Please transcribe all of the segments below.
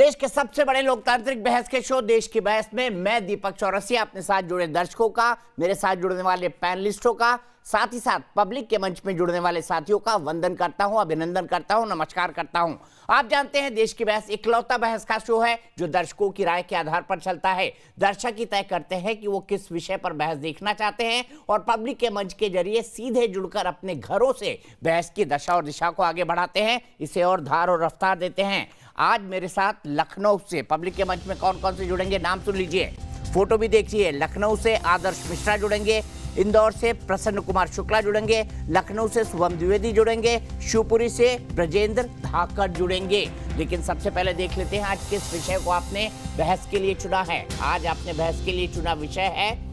देश के सबसे बड़े लोकतांत्रिक बहस के शो देश की बहस में मैं दीपक चौरसिया अपने साथ जुड़े दर्शकों का, मेरे साथ जुड़ने वाले पैनलिस्टों का, साथ ही साथ पब्लिक के मंच में जुड़ने वाले साथियों का वंदन करता हूं, अभिनंदन करता हूं, नमस्कार करता हूं। आप जानते हैं देश की बहस इकलौता बहस का शो है जो दर्शकों की राय के आधार पर चलता है। दर्शक ही तय करते हैं कि वो किस विषय पर बहस देखना चाहते हैं और पब्लिक के मंच के जरिए सीधे जुड़कर अपने घरों से बहस की दशा और दिशा को आगे बढ़ाते हैं, इसे और धार और रफ्तार देते हैं। आज मेरे साथ लखनऊ से पब्लिक के मंच में कौन कौन से जुड़ेंगे, नाम सुन लीजिए, फोटो भी देखिए। लखनऊ से आदर्श मिश्रा जुड़ेंगे, इंदौर से प्रसन्न कुमार शुक्ला जुड़ेंगे, लखनऊ से शुभम द्विवेदी जुड़ेंगे, शिवपुरी से ब्रजेंद्र धाकड़ जुड़ेंगे। लेकिन सबसे पहले देख लेते हैं आज किस विषय को आपने बहस के लिए चुना है। आज आपने बहस के लिए चुना विषय है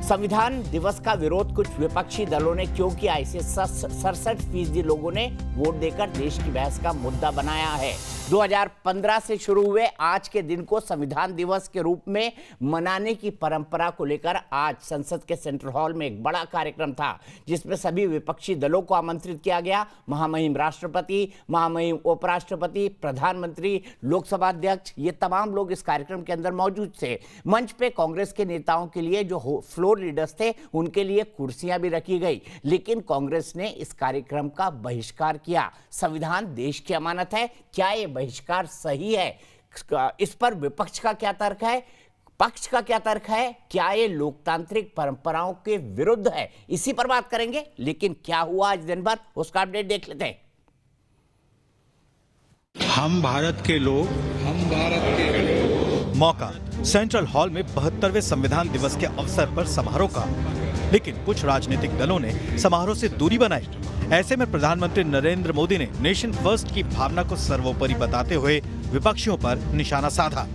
संविधान दिवस का विरोध कुछ विपक्षी दलों ने क्यों किया। इसे 67% लोगों ने वोट देकर देश की बहस का मुद्दा बनाया है। 2015 से शुरू हुए आज के दिन को संविधान दिवस के रूप में मनाने की परंपरा को लेकर आज संसद के सेंट्रल हॉल में एक बड़ा कार्यक्रम था जिसमें सभी विपक्षी दलों को आमंत्रित किया गया। महामहिम राष्ट्रपति, महामहिम उपराष्ट्रपति, प्रधानमंत्री, लोकसभा अध्यक्ष, ये तमाम लोग इस कार्यक्रम के अंदर मौजूद थे। मंच पे कांग्रेस के नेताओं के लिए जो फ्लोर लीडर्स थे उनके लिए कुर्सियां भी रखी गई, लेकिन कांग्रेस ने इस कार्यक्रम का बहिष्कार किया। संविधान देश की अमानत है, क्या ये बहिष्कार सही है? इस पर विपक्ष का क्या तर्क है, पक्ष का क्या तर्क है? क्या ये लोकतांत्रिक परंपराओं के विरुद्ध है? इसी पर बात करेंगे। लेकिन क्या हुआ आज दिन भर, उसका अपडेट देख लेते हैं। हम भारत के लोग मौका सेंट्रल हॉल में 72वें संविधान दिवस के अवसर पर समारोह का, लेकिन कुछ राजनीतिक दलों ने समारोह से दूरी बनाई। ऐसे में प्रधानमंत्री नरेंद्र मोदी ने नेशन फर्स्ट की भावना को सर्वोपरि बताते हुए विपक्षियों पर निशाना साधा।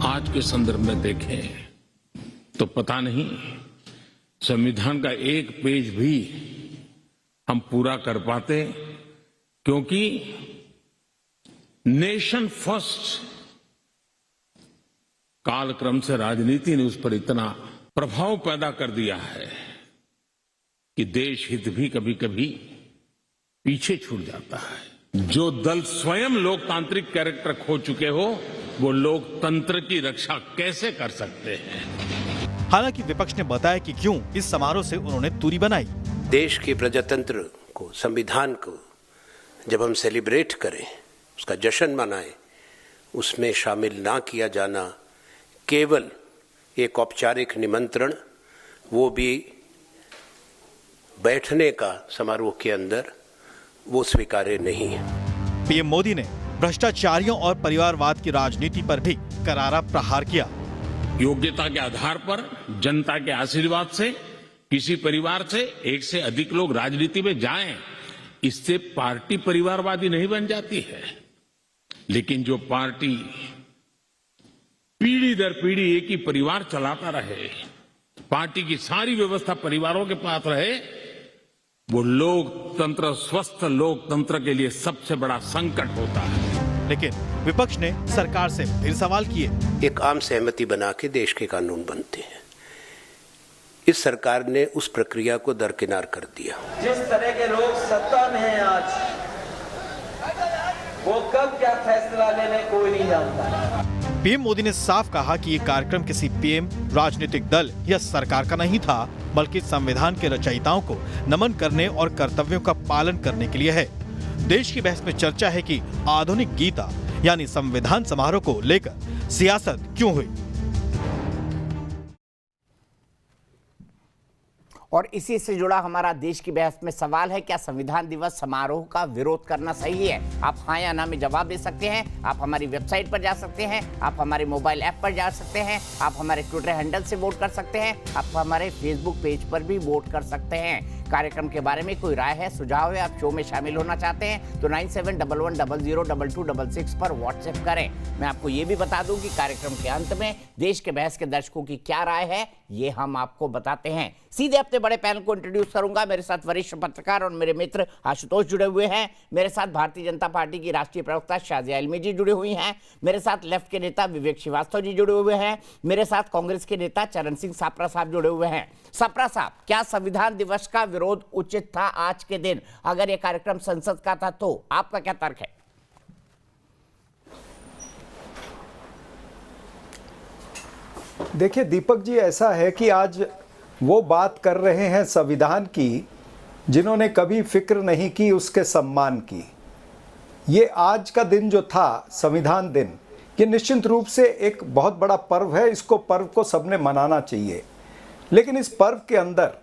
आज के संदर्भ में देखें तो पता नहीं संविधान का एक पेज भी हम पूरा कर पाते, क्योंकि नेशन फर्स्ट कालक्रम से राजनीति ने उस पर इतना प्रभाव पैदा कर दिया है कि देश हित भी कभी कभी पीछे छूट जाता है। जो दल स्वयं लोकतांत्रिक कैरेक्टर खो चुके हो वो लोकतंत्र की रक्षा कैसे कर सकते हैं? हालांकि विपक्ष ने बताया कि क्यों इस समारोह से उन्होंने दूरी बनाई। देश के प्रजातंत्र को, संविधान को जब हम सेलिब्रेट करें, उसका जश्न मनाएं, उसमें शामिल ना किया जाना केवल एक औपचारिक निमंत्रण, वो भी बैठने का समारोह के अंदर, वो स्वीकार्य नहीं है। पीएम मोदी ने भ्रष्टाचारियों और परिवारवाद की राजनीति पर भी करारा प्रहार किया। योग्यता के आधार पर जनता के आशीर्वाद से किसी परिवार से एक से अधिक लोग राजनीति में जाएं, इससे पार्टी परिवारवादी नहीं बन जाती है। लेकिन जो पार्टी पीढ़ी दर पीढ़ी एक ही परिवार चलाता रहे, पार्टी की सारी व्यवस्था परिवारों के पास रहे, वो लोकतंत्र, स्वस्थ लोकतंत्र के लिए सबसे बड़ा संकट होता है। लेकिन विपक्ष ने सरकार से फिर सवाल किए। एक आम सहमति बना के देश के कानून बनते हैं। इस सरकार ने उस प्रक्रिया को दरकिनार कर दिया। जिस तरह के लोग सत्ता में हैं आज, वो कब क्या फैसला लेने कोई नहीं जानता। पीएम मोदी ने साफ कहा कि ये कार्यक्रम किसी पीएम, राजनीतिक दल या सरकार का नहीं था, बल्कि संविधान के रचयिताओं को नमन करने और कर्तव्यों का पालन करने के लिए है। देश की बहस में चर्चा है कि आधुनिक गीता यानी संविधान समारोह को लेकर सियासत क्यों हुई। और इसी से जुड़ा हमारा देश की बहस में सवाल है, क्या संविधान दिवस समारोह का विरोध करना सही है? आप हाँ या ना में जवाब दे सकते हैं। आप हमारी वेबसाइट पर जा सकते हैं, आप हमारे मोबाइल ऐप पर जा सकते हैं, आप हमारे ट्विटर हैंडल से वोट कर सकते हैं, आप हमारे फेसबुक पेज पर भी वोट कर सकते हैं। कार्यक्रम के बारे में कोई राय है, सुझाव है, आप शो में शामिल होना चाहते हैं तो 9711002266 पर व्हाट्सएप करें। मैं आपको ये भी बता दूं कि कार्यक्रम के अंत में देश के बहस के दर्शकों की क्या राय है ये हम आपको बताते हैं। सीधे अपने बड़े पैनल को इंट्रोड्यूस करूंगा। मेरे साथ वरिष्ठ पत्रकार और मेरे मित्र आशुतोष जुड़े हुए हैं। मेरे साथ भारतीय जनता पार्टी की राष्ट्रीय प्रवक्ता शाजिया इल्मी जी जुड़े हुई हैं। मेरे साथ लेफ्ट के नेता विवेक श्रीवास्तव जी जुड़े हुए हैं। मेरे साथ कांग्रेस के नेता चरण सिंह सापरा साहब जुड़े हुए हैं। सापरा साहब, क्या संविधान दिवस का विरोध उचित था आज के दिन? अगर यह कार्यक्रम संसद का था तो आपका क्या तर्क है? देखिए दीपक जी, ऐसा है कि आज वो बात कर रहे हैं संविधान की जिन्होंने कभी फिक्र नहीं की उसके सम्मान की। ये आज का दिन जो था संविधान दिन, ये निश्चित रूप से एक बहुत बड़ा पर्व है। इसको पर्व को सबने मनाना चाहिए, लेकिन इस पर्व के अंदर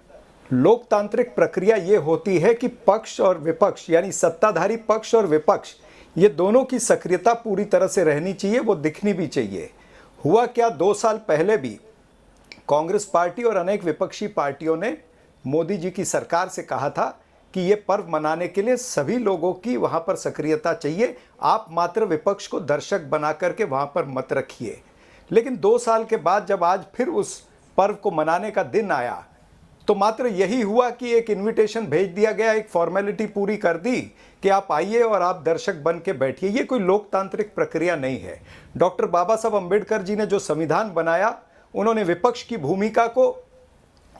लोकतांत्रिक प्रक्रिया ये होती है कि पक्ष और विपक्ष, यानी सत्ताधारी पक्ष और विपक्ष, ये दोनों की सक्रियता पूरी तरह से रहनी चाहिए, वो दिखनी भी चाहिए। हुआ क्या, 2 साल पहले भी कांग्रेस पार्टी और अनेक विपक्षी पार्टियों ने मोदी जी की सरकार से कहा था कि ये पर्व मनाने के लिए सभी लोगों की वहाँ पर सक्रियता चाहिए, आप मात्र विपक्ष को दर्शक बना करके वहाँ पर मत रखिए। लेकिन 2 साल के बाद जब आज फिर उस पर्व को मनाने का दिन आया तो मात्र यही हुआ कि एक इनविटेशन भेज दिया गया, एक फॉर्मेलिटी पूरी कर दी कि आप आइए और आप दर्शक बन के बैठिए। ये कोई लोकतांत्रिक प्रक्रिया नहीं है। डॉक्टर बाबा साहब अम्बेडकर जी ने जो संविधान बनाया, उन्होंने विपक्ष की भूमिका को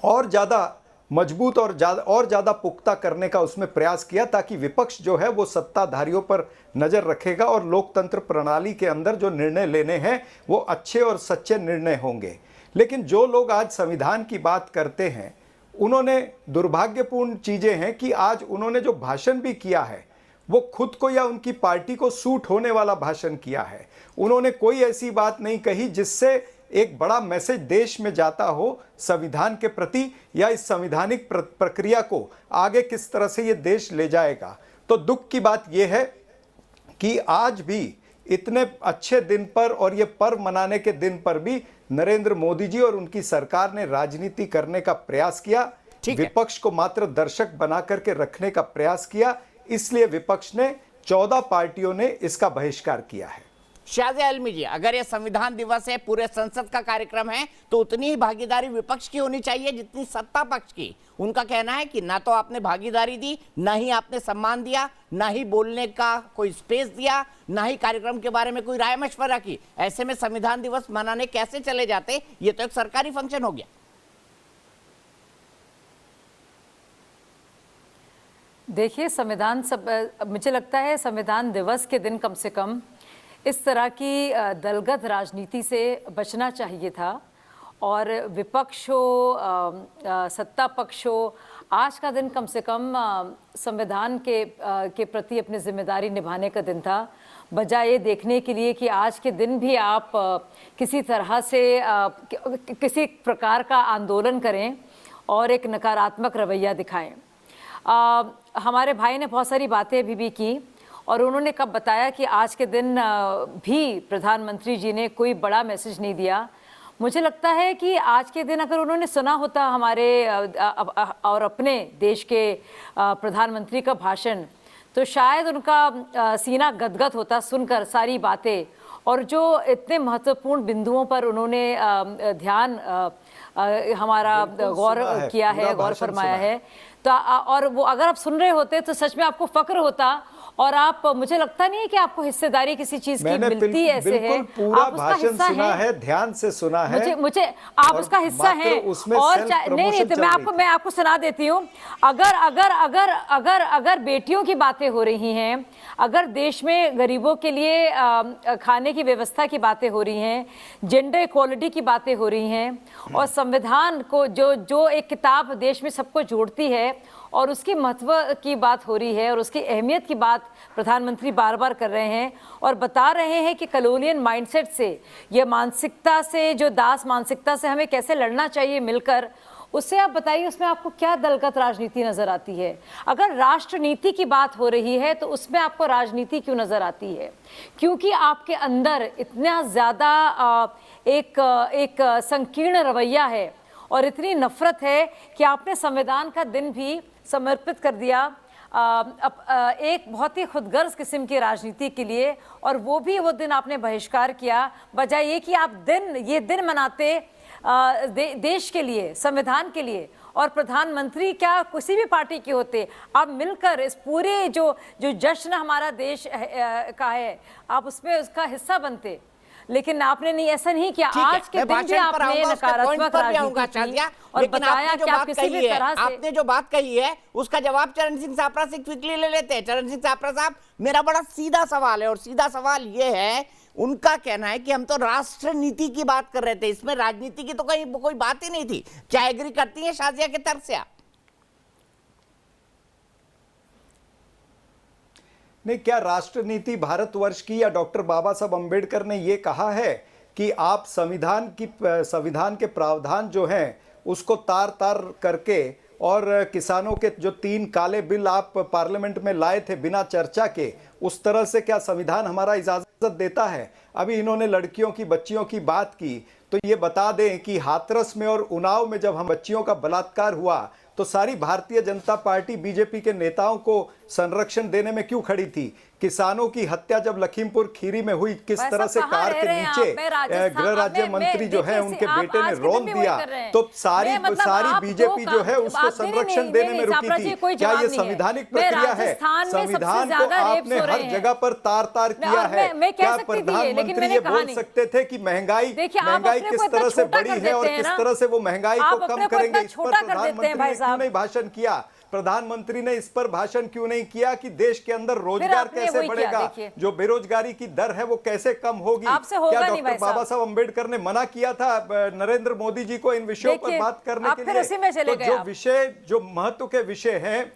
और ज़्यादा मजबूत और ज़्यादा पुख्ता करने का उसमें प्रयास किया, ताकि विपक्ष जो है वो सत्ताधारियों पर नज़र रखेगा और लोकतंत्र प्रणाली के अंदर जो निर्णय लेने हैं वो अच्छे और सच्चे निर्णय होंगे। लेकिन जो लोग आज संविधान की बात करते हैं, उन्होंने दुर्भाग्यपूर्ण चीज़ें हैं कि आज उन्होंने जो भाषण भी किया है वो खुद को या उनकी पार्टी को सूट होने वाला भाषण किया है। उन्होंने कोई ऐसी बात नहीं कही जिससे एक बड़ा मैसेज देश में जाता हो संविधान के प्रति, या इस संवैधानिक प्रक्रिया को आगे किस तरह से ये देश ले जाएगा। तो दुख की बात यह है कि आज भी इतने अच्छे दिन पर और ये पर्व मनाने के दिन पर भी नरेंद्र मोदी जी और उनकी सरकार ने राजनीति करने का प्रयास किया, विपक्ष को मात्र दर्शक बना करके रखने का प्रयास किया। इसलिए विपक्ष ने 14 पार्टियों ने इसका बहिष्कार किया है। शाहज़ाद आलमी जी, अगर ये संविधान दिवस है, पूरे संसद का कार्यक्रम है, तो उतनी ही भागीदारी विपक्ष की होनी चाहिए जितनी सत्ता पक्ष की। उनका कहना है कि ना तो आपने भागीदारी दी, ना ही आपने सम्मान दिया, ना ही बोलने का कोई स्पेस दिया, ना ही कार्यक्रम के बारे में कोई राय मशवरा की। ऐसे में संविधान दिवस मनाने कैसे चले जाते? ये तो एक सरकारी फंक्शन हो गया। देखिए, मुझे लगता है संविधान दिवस के दिन कम से कम इस तरह की दलगत राजनीति से बचना चाहिए था। और विपक्ष हो, सत्ता पक्ष हो, आज का दिन कम से कम संविधान के प्रति अपनी जिम्मेदारी निभाने का दिन था, बजाय ये देखने के लिए कि आज के दिन भी आप किसी तरह से किसी प्रकार का आंदोलन करें और एक नकारात्मक रवैया दिखाएं। हमारे भाई ने बहुत सारी बातें भी की और उन्होंने कब बताया कि आज के दिन भी प्रधानमंत्री जी ने कोई बड़ा मैसेज नहीं दिया। मुझे लगता है कि आज के दिन अगर उन्होंने सुना होता हमारे और अपने देश के प्रधानमंत्री का भाषण, तो शायद उनका सीना गदगद होता सुनकर सारी बातें, और जो इतने महत्वपूर्ण बिंदुओं पर उन्होंने ध्यान हमारा गौर किया है, गौर फरमाया है। तो और वो अगर आप सुन रहे होते तो सच में आपको फक्र होता, और आप, मुझे लगता नहीं है कि आपको हिस्सेदारी किसी चीज की मिलती ऐसे है। पूरा आप उसका भाषण हिस्सा सुना है, है, ध्यान से सुना है। मुझे आप उसका हिस्सा हैं। और नहीं तो मैं आपको सुना देती हूँ। अगर बेटियों की बातें हो रही हैं, अगर देश में गरीबों के लिए खाने की व्यवस्था की बातें हो रही हैं, जेंडर इक्वालिटी की बातें हो रही हैं, और संविधान को जो एक किताब देश में सबको जोड़ती है और उसकी महत्व की बात हो रही है और उसकी अहमियत की बात प्रधानमंत्री बार बार कर रहे हैं और बता रहे हैं कि कॉलोनियल माइंडसेट से, ये मानसिकता से, जो दास मानसिकता से हमें कैसे लड़ना चाहिए मिलकर, उससे आप बताइए उसमें आपको क्या दलगत राजनीति नजर आती है? अगर राष्ट्रनीति की बात हो रही है तो उसमें आपको राजनीति क्यों नजर आती है? क्योंकि आपके अंदर इतना ज़्यादा एक संकीर्ण रवैया है और इतनी नफरत है कि आपने संविधान का दिन भी समर्पित कर दिया एक बहुत ही खुदगर्ज किस्म की राजनीति के लिए, और वो दिन आपने बहिष्कार किया, बजाय ये कि आप ये दिन मनाते देश के लिए, संविधान के लिए, और प्रधानमंत्री क्या किसी भी पार्टी के होते, आप मिलकर इस पूरे जो जश्न हमारा देश का है, आप उसमें उसका हिस्सा बनते। लेकिन आपने नहीं, ऐसा नहीं किया। आज के दिन भी आपने नकारात्मक राजनीति की और बताया कि आप किसी भी तरह से, आपने जो बात कही है उसका जवाब चरण सिंह सापरा से क्विकली ले लेते हैं। चरण सिंह सापरा साहब, मेरा बड़ा सीधा सवाल है, और सीधा सवाल ये है, उनका कहना है कि हम तो राष्ट्र नीति की बात कर रहे थे, इसमें राजनीति की तो कहीं कोई बात ही नहीं थी। क्या एग्री करती हैं शाजिया के तर्क से आप? नहीं, क्या राष्ट्र नीति भारतवर्ष की या डॉक्टर बाबा साहब अंबेडकर ने यह कहा है कि आप संविधान के प्रावधान जो हैं उसको तार तार करके और किसानों के जो 3 काले बिल आप पार्लियामेंट में लाए थे बिना चर्चा के, उस तरह से क्या संविधान हमारा इजाजत देता है? अभी इन्होंने लड़कियों की बच्चियों की बात की, तो ये बता दें कि हाथरस में और उन्नाव में जब हम बच्चियों का बलात्कार हुआ तो सारी भारतीय जनता पार्टी बीजेपी के नेताओं को संरक्षण देने में क्यों खड़ी थी? किसानों की हत्या जब लखीमपुर खीरी में हुई, किस तरह से कार के नीचे गृह राज्य मंत्री जो है उनके बेटे ने रोन दिया, तो सारी बीजेपी जो है उसको संरक्षण देने में रुकी थी। क्या ये संवैधानिक प्रक्रिया है? संविधान को आपने हर जगह पर तार तार किया है। क्या प्रधानमंत्री ये बोल सकते थे कि महंगाई किस तरह से बढ़ी है और किस तरह से वो महंगाई को कम करेंगे? इस पर प्रधानमंत्री ने क्यों नहीं भाषण किया? प्रधानमंत्री ने इस पर भाषण क्यों नहीं किया कि देश के अंदर रोजगार कैसे बढ़ेगा, जो बेरोजगारी की दर है वो कैसे कम होगी? क्या डॉक्टर बाबा साहब अंबेडकर ने मना किया था नरेंद्र मोदी जी को इन विषयों पर बात करने के लिए? तो जो विषय, जो महत्व के विषय हैं,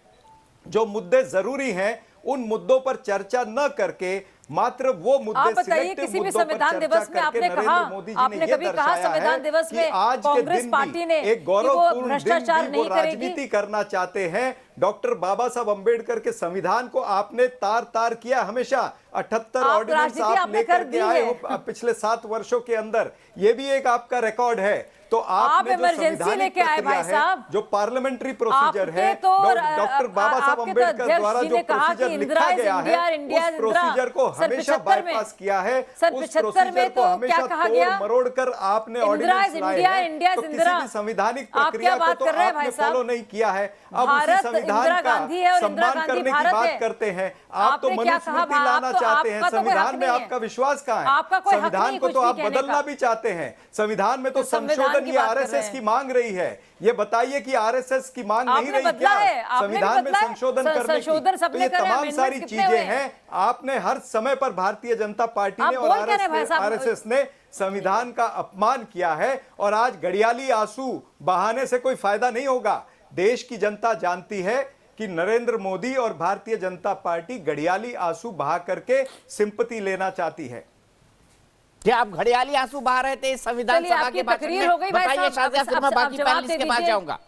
जो मुद्दे जरूरी हैं, उन मुद्दों पर चर्चा न करके मात्र वो मुद्दे, आप बताइए, किसी भी संविधान दिवस में आपने कहा, आपने कभी कहा संविधान दिवस में कांग्रेस पार्टी ने एक गौरवपूर्ण भ्रष्टाचार नहीं करेगी? राजनीति करना चाहते हैं। डॉक्टर बाबा साहब अंबेडकर के संविधान को आपने तार तार किया हमेशा। 78 ऑर्डिनेंस आप लेकर के आए हो पिछले 7 वर्षों के अंदर, ये भी एक आपका रिकॉर्ड है। तो आपने जो संविधानिक प्रक्रिया है, जो पार्लियामेंट्री प्रोसीजर है, डॉक्टर बाबा साहब अंबेडकर द्वारा जो प्रोसीजर लिखा गया है, उस प्रोसीजर को हमेशा बाईपास किया है। उस प्रोसीजर को हमेशा तोड़ मरोड़ कर आपने ऑर्डिनेंस लाए हैं। तो किसी भी संवैधानिक प्रक्रिया को तो आपने फॉलो नहीं किया है। अब उसी संविधान का सम्मान करने की बात करते हैं। आप तो मनुस्मृति लाना चाहते हैं। संविधान में आपका विश्वास कहाँ है? संविधान को तो आप बदलना भी चाहते हैं। संविधान में तो संशोधन ये आरएसएस की मांग रही है। ये बताइए कि आरएसएस की मांग नहीं रही क्या संविधान में संशोधन करने की? तो ये तमाम सारी चीजें हैं। आपने हर समय पर भारतीय जनता पार्टी ने और आरएसएस ने संविधान का अपमान किया है, और आज घड़ियाली आंसू बहाने से कोई फायदा नहीं होगा। देश की जनता जानती है कि नरेंद्र मोदी और भारतीय जनता पार्टी घड़ियाली आंसू बहा करके सिंपैथी लेना चाहती है। क्या आप घड़ियाली आंसू बहा रहे थे संविधान सभा के भाषण में? बताइए शाजिया, फिर मैं बाकी पैनलिस्ट के पास जाऊंगा।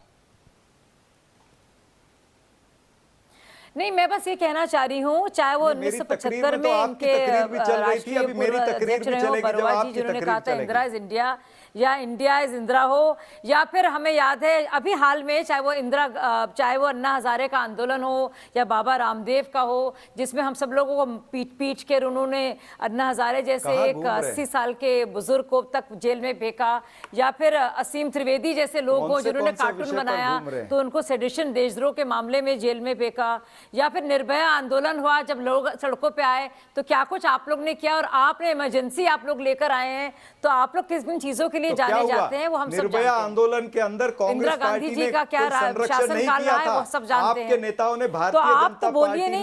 नहीं, मैं बस ये कहना चाह रही हूँ, चाहे वो 1975 में इनके राष्ट्रीय पूर्व अध्यक्ष रहे हो बरुआ जी, जिन्होंने कहा था इंदिरा इज इंडिया या इंडिया इज इंदिरा हो, या फिर हमें याद है अभी हाल में चाहे वो अन्ना हजारे का आंदोलन हो या बाबा रामदेव का हो, जिसमें हम सब लोगों को पीट पीट कर उन्होंने अन्ना हजारे जैसे एक 80 साल के बुजुर्ग को तक जेल में फेंका, या फिर असीम त्रिवेदी जैसे लोग हो जिन्होंने कार्टून बनाया तो उनको सेडिशन देशद्रोह के मामले में जेल में फेंका, या फिर निर्भया आंदोलन हुआ जब लोग सड़कों पे आए तो क्या कुछ आप लोग ने किया, और आपने इमरजेंसी आप लोग लेकर आए हैं, तो आप लोग किस किन चीजों के लिए तो जाने जाते हैं वो हम सब जानते हैं। निर्भया आंदोलन के अंदर कांग्रेस पार्टी ने का क्या शासनकाल रहा है वो सब जानते हैं। आपके नेताओं ने भारतीय जनता पार्टी ने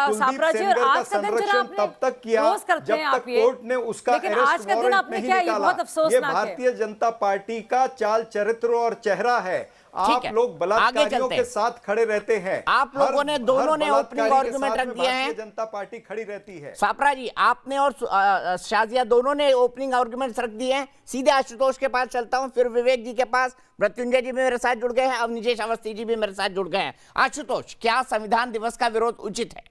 कुलदीप सेंगर का संरक्षण तब तक किया जब तक कोर्ट ने उसका अरेस्ट वारंट नहीं निकाला। ये भारतीय जनता पार्टी का चाल चरित्र और चेहरा है। आप लोग बलात्कारियों के साथ खड़े रहते हैं। आप लोगों ने दोनों ने ओपनिंग आर्गुमेंट रख दिए हैं। जनता पार्टी खड़ी रहती है। सापरा जी, आपने और शाजिया दोनों ने ओपनिंग आर्गुमेंट्स रख दिए हैं। सीधे आशुतोष के पास चलता हूं, फिर विवेक जी के पास। मृत्युंजय जी भी मेरे साथ जुड़ गए हैं, अवनीश अवस्थी जी भी मेरे साथ जुड़ गए हैं। आशुतोष, क्या संविधान दिवस का विरोध उचित है?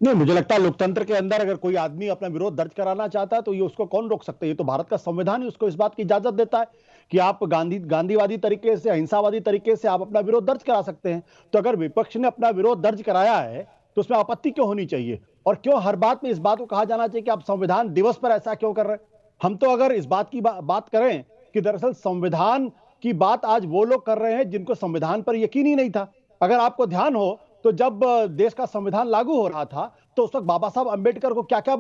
नहीं, मुझे लगता है लोकतंत्र के अंदर अगर कोई आदमी अपना विरोध दर्ज कराना चाहता है तो ये उसको कौन रोक सकता है? ये तो भारत का संविधान ही उसको इस बात की इजाजत देता है कि आप गांधीवादी तरीके से, अहिंसावादी तरीके से आप अपना विरोध दर्ज करा सकते हैं। तो अगर विपक्ष ने अपना विरोध दर्ज कराया है तो उसमें आपत्ति क्यों होनी चाहिए? और क्यों हर बात में इस बात को कहा जाना चाहिए कि आप संविधान दिवस पर ऐसा क्यों कर रहे हैं? हम तो अगर इस बात की बात करें कि दरअसल संविधान की बात आज वो लोग कर रहे हैं जिनको संविधान पर यकीन ही नहीं था। अगर आपको ध्यान हो तो जब देश का संविधान लागू हो रहा था तो उस वक्त बाबा साहब अंबेडकर को क्या क्या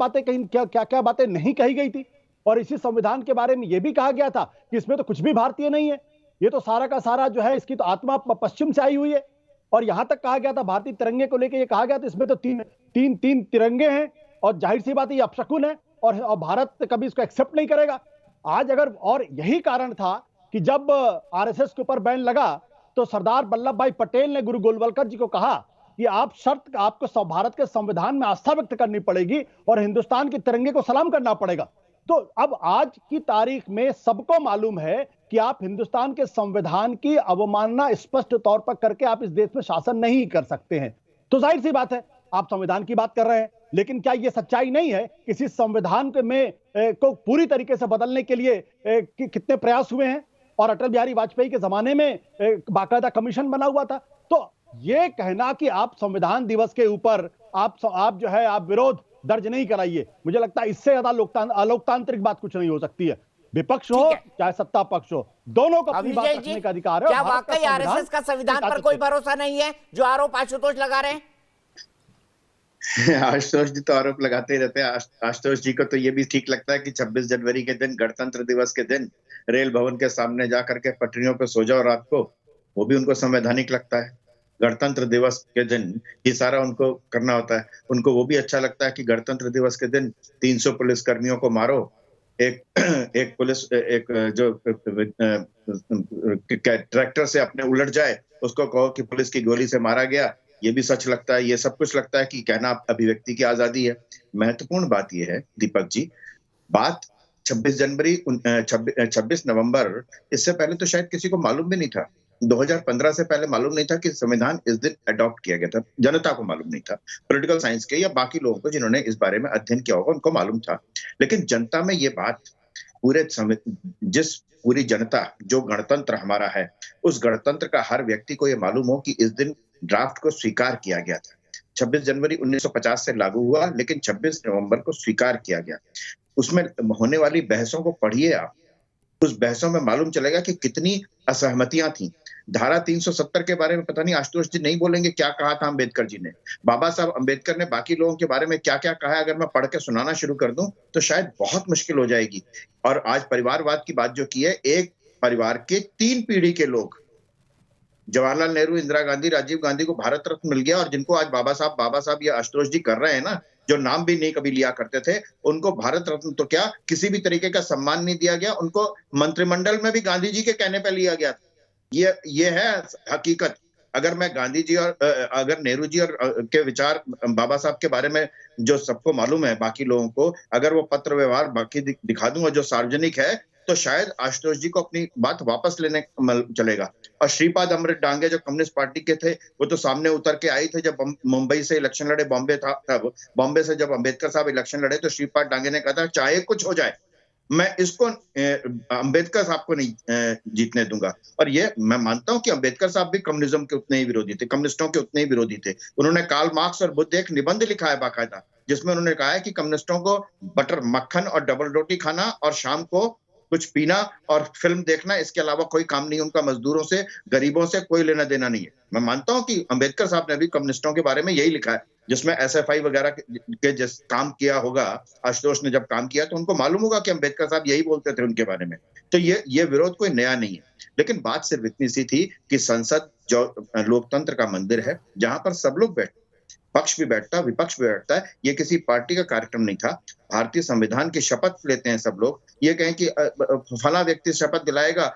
बातें नहीं कही गई थी, और इसी संविधान के बारे में यह भी कहा गया था कि इसमें तो कुछ भी भारतीय नहीं है, ये तो सारा का सारा जो है इसकी तो आत्मा पश्चिम से आई हुई है। और यहां तक कहा गया था भारतीय तिरंगे को लेकर, ये कहा गया था इसमें तो तीन तिरंगे हैं, और जाहिर सी बात है ये अपशकुन है और भारत कभी इसको एक्सेप्ट नहीं करेगा। आज अगर, और यही कारण था कि जब आरएसएस के ऊपर बैन लगा तो सरदार वल्लभ भाई पटेल ने गुरु गोलवलकर जी को कहा कि आपको भारत के संविधान में आस्था व्यक्त करनी पड़ेगी और हिंदुस्तान के तिरंगे को सलाम करना पड़ेगा। तो अब आज की तारीख में सबको मालूम है कि आप हिंदुस्तान के संविधान की अवमानना स्पष्ट तौर पर करके आप इस देश में शासन नहीं कर सकते हैं। तो जाहिर सी बात है आप संविधान की बात कर रहे हैं, लेकिन क्या यह सच्चाई नहीं है किसी संविधान में को पूरी तरीके से बदलने के लिए कितने प्रयास हुए हैं? और अटल बिहारी वाजपेयी के जमाने में बाकायदा कमीशन बना हुआ था। तो ये कहना कि आप संविधान दिवस के ऊपर आप विरोध दर्ज नहीं कराइए, मुझे लगता है इससे ज्यादा अलोकतांत्रिक बात कुछ नहीं हो सकती है। विपक्ष हो चाहे सत्ता पक्ष हो, दोनों को अपनी बात रखने का अधिकार है। क्या वाकई आरएसएस का संविधान पर कोई भरोसा नहीं है जो आरोप आशुतोष लगा रहे हैं? आशुतोष जी तो आरोप लगाते ही रहते हैं। आशुतोष जी को तो ये भी ठीक लगता है कि 26 जनवरी के दिन, गणतंत्र दिवस के दिन रेल भवन के सामने जाकर के पटरियों पे सो जाओ रात को, वो भी उनको संवैधानिक लगता है। गणतंत्र दिवस के दिन ये सारा उनको करना होता है। उनको वो भी अच्छा लगता है कि गणतंत्र दिवस के दिन 300 पुलिस कर्मियों को मारो, एक पुलिस जो ट्रैक्टर से अपने उलट जाए उसको कहो कि पुलिस की गोली से मारा गया, ये भी सच लगता है। ये सब कुछ लगता है कि कहना अभिव्यक्ति की आजादी है। महत्वपूर्ण बात यह है दीपक जी, बात 26 जनवरी 26 नवंबर, इससे पहले तो शायद किसी को मालूम भी नहीं था। 2015 से पहले मालूम नहीं था कि संविधान इस दिन अडॉप्ट किया गया था। जनता को मालूम नहीं था, पॉलिटिकल साइंस के या बाकी लोगों को जिन्होंने इस बारे में अध्ययन किया होगा उनको मालूम था। लेकिन जनता में ये बात पूरी जनता, जो गणतंत्र हमारा है, उस गणतंत्र का हर व्यक्ति को यह मालूम हो कि इस दिन ड्राफ्ट को स्वीकार किया गया था। 26 जनवरी 1950 से लागू हुआ, लेकिन 26 नवंबर को स्वीकार किया गया। उसमें होने वाली बहसों को पढ़िए आप, उस बहसों में मालूम चलेगा कि कितनी असहमतियां थी। धारा 370 के बारे में पता नहीं आशुतोष जी नहीं बोलेंगे क्या कहा था अम्बेडकर जी ने। बाबा साहब अम्बेडकर ने बाकी लोगों के बारे में क्या क्या कहा है, अगर मैं पढ़ के सुनाना शुरू कर दूं तो शायद बहुत मुश्किल हो जाएगी। और आज परिवारवाद की बात जो की है, एक परिवार के 3 पीढ़ी के लोग, जवाहरलाल नेहरू, इंदिरा गांधी, राजीव गांधी को भारत रत्न मिल गया, और जिनको आज बाबा साहब या आशुतोष जी कर रहे हैं ना, जो नाम भी नहीं कभी लिया करते थे, उनको भारत रत्न तो क्या किसी भी तरीके का सम्मान नहीं दिया गया। उनको मंत्रिमंडल में भी गांधी जी के कहने पर लिया गया था। ये है हकीकत। अगर मैं गांधी जी और अगर नेहरू जी और के विचार बाबा साहब के बारे में जो सबको मालूम है, बाकी लोगों को अगर वो पत्र व्यवहार बाकी दिखा दूंगा जो सार्वजनिक है, तो शायद आशुतोष जी को अपनी बात वापस लेने चलेगा। और श्रीपाद अमृत डांगे जो कम्युनिस्ट पार्टी के थे, वो तो सामने उतर के आई थे जब मुंबई से इलेक्शन लड़े, बॉम्बे से जब अंबेडकर साहब इलेक्शन लड़े तो श्रीपाद डांगे ने कहा था चाहे कुछ हो जाए मैं इसको अंबेडकर साहब को नहीं जीतने दूंगा। और ये मैं मानता हूं कि अंबेडकर साहब भी कम्युनिज्म के उतने ही विरोधी थे, कम्युनिस्टों के उतने ही विरोधी थे। उन्होंने कार्ल मार्क्स और बुद्ध एक निबंध लिखा है बाकायदा, जिसमें उन्होंने कहा है कि कम्युनिस्टों को बटर मक्खन और डबल रोटी खाना और शाम को कुछ पीना और फिल्म देखना, इसके अलावा कोई काम नहीं उनका, मजदूरों से, गरीबों से कोई लेना देना नहीं है। मैं मानता हूं कि अंबेडकर साहब ने भी कम्युनिस्टों के बारे में यही लिखा है, जिसमें एसएफआई वगैरह के जिस काम किया होगा, आशुतोष ने जब काम किया तो उनको मालूम होगा कि अंबेडकर साहब यही बोलते थे उनके बारे में। तो ये विरोध कोई नया नहीं है। लेकिन बात सिर्फ इतनी सी थी कि संसद जो लोकतंत्र का मंदिर है, जहां पर सब लोग बैठते, पक्ष भी बैठता, विपक्ष भी बैठता है, ये किसी पार्टी का कार्यक्रम नहीं था। भारतीय संविधान की शपथ लेते हैं सब लोग। ये कहें कि फला व्यक्ति शपथ दिलाएगा,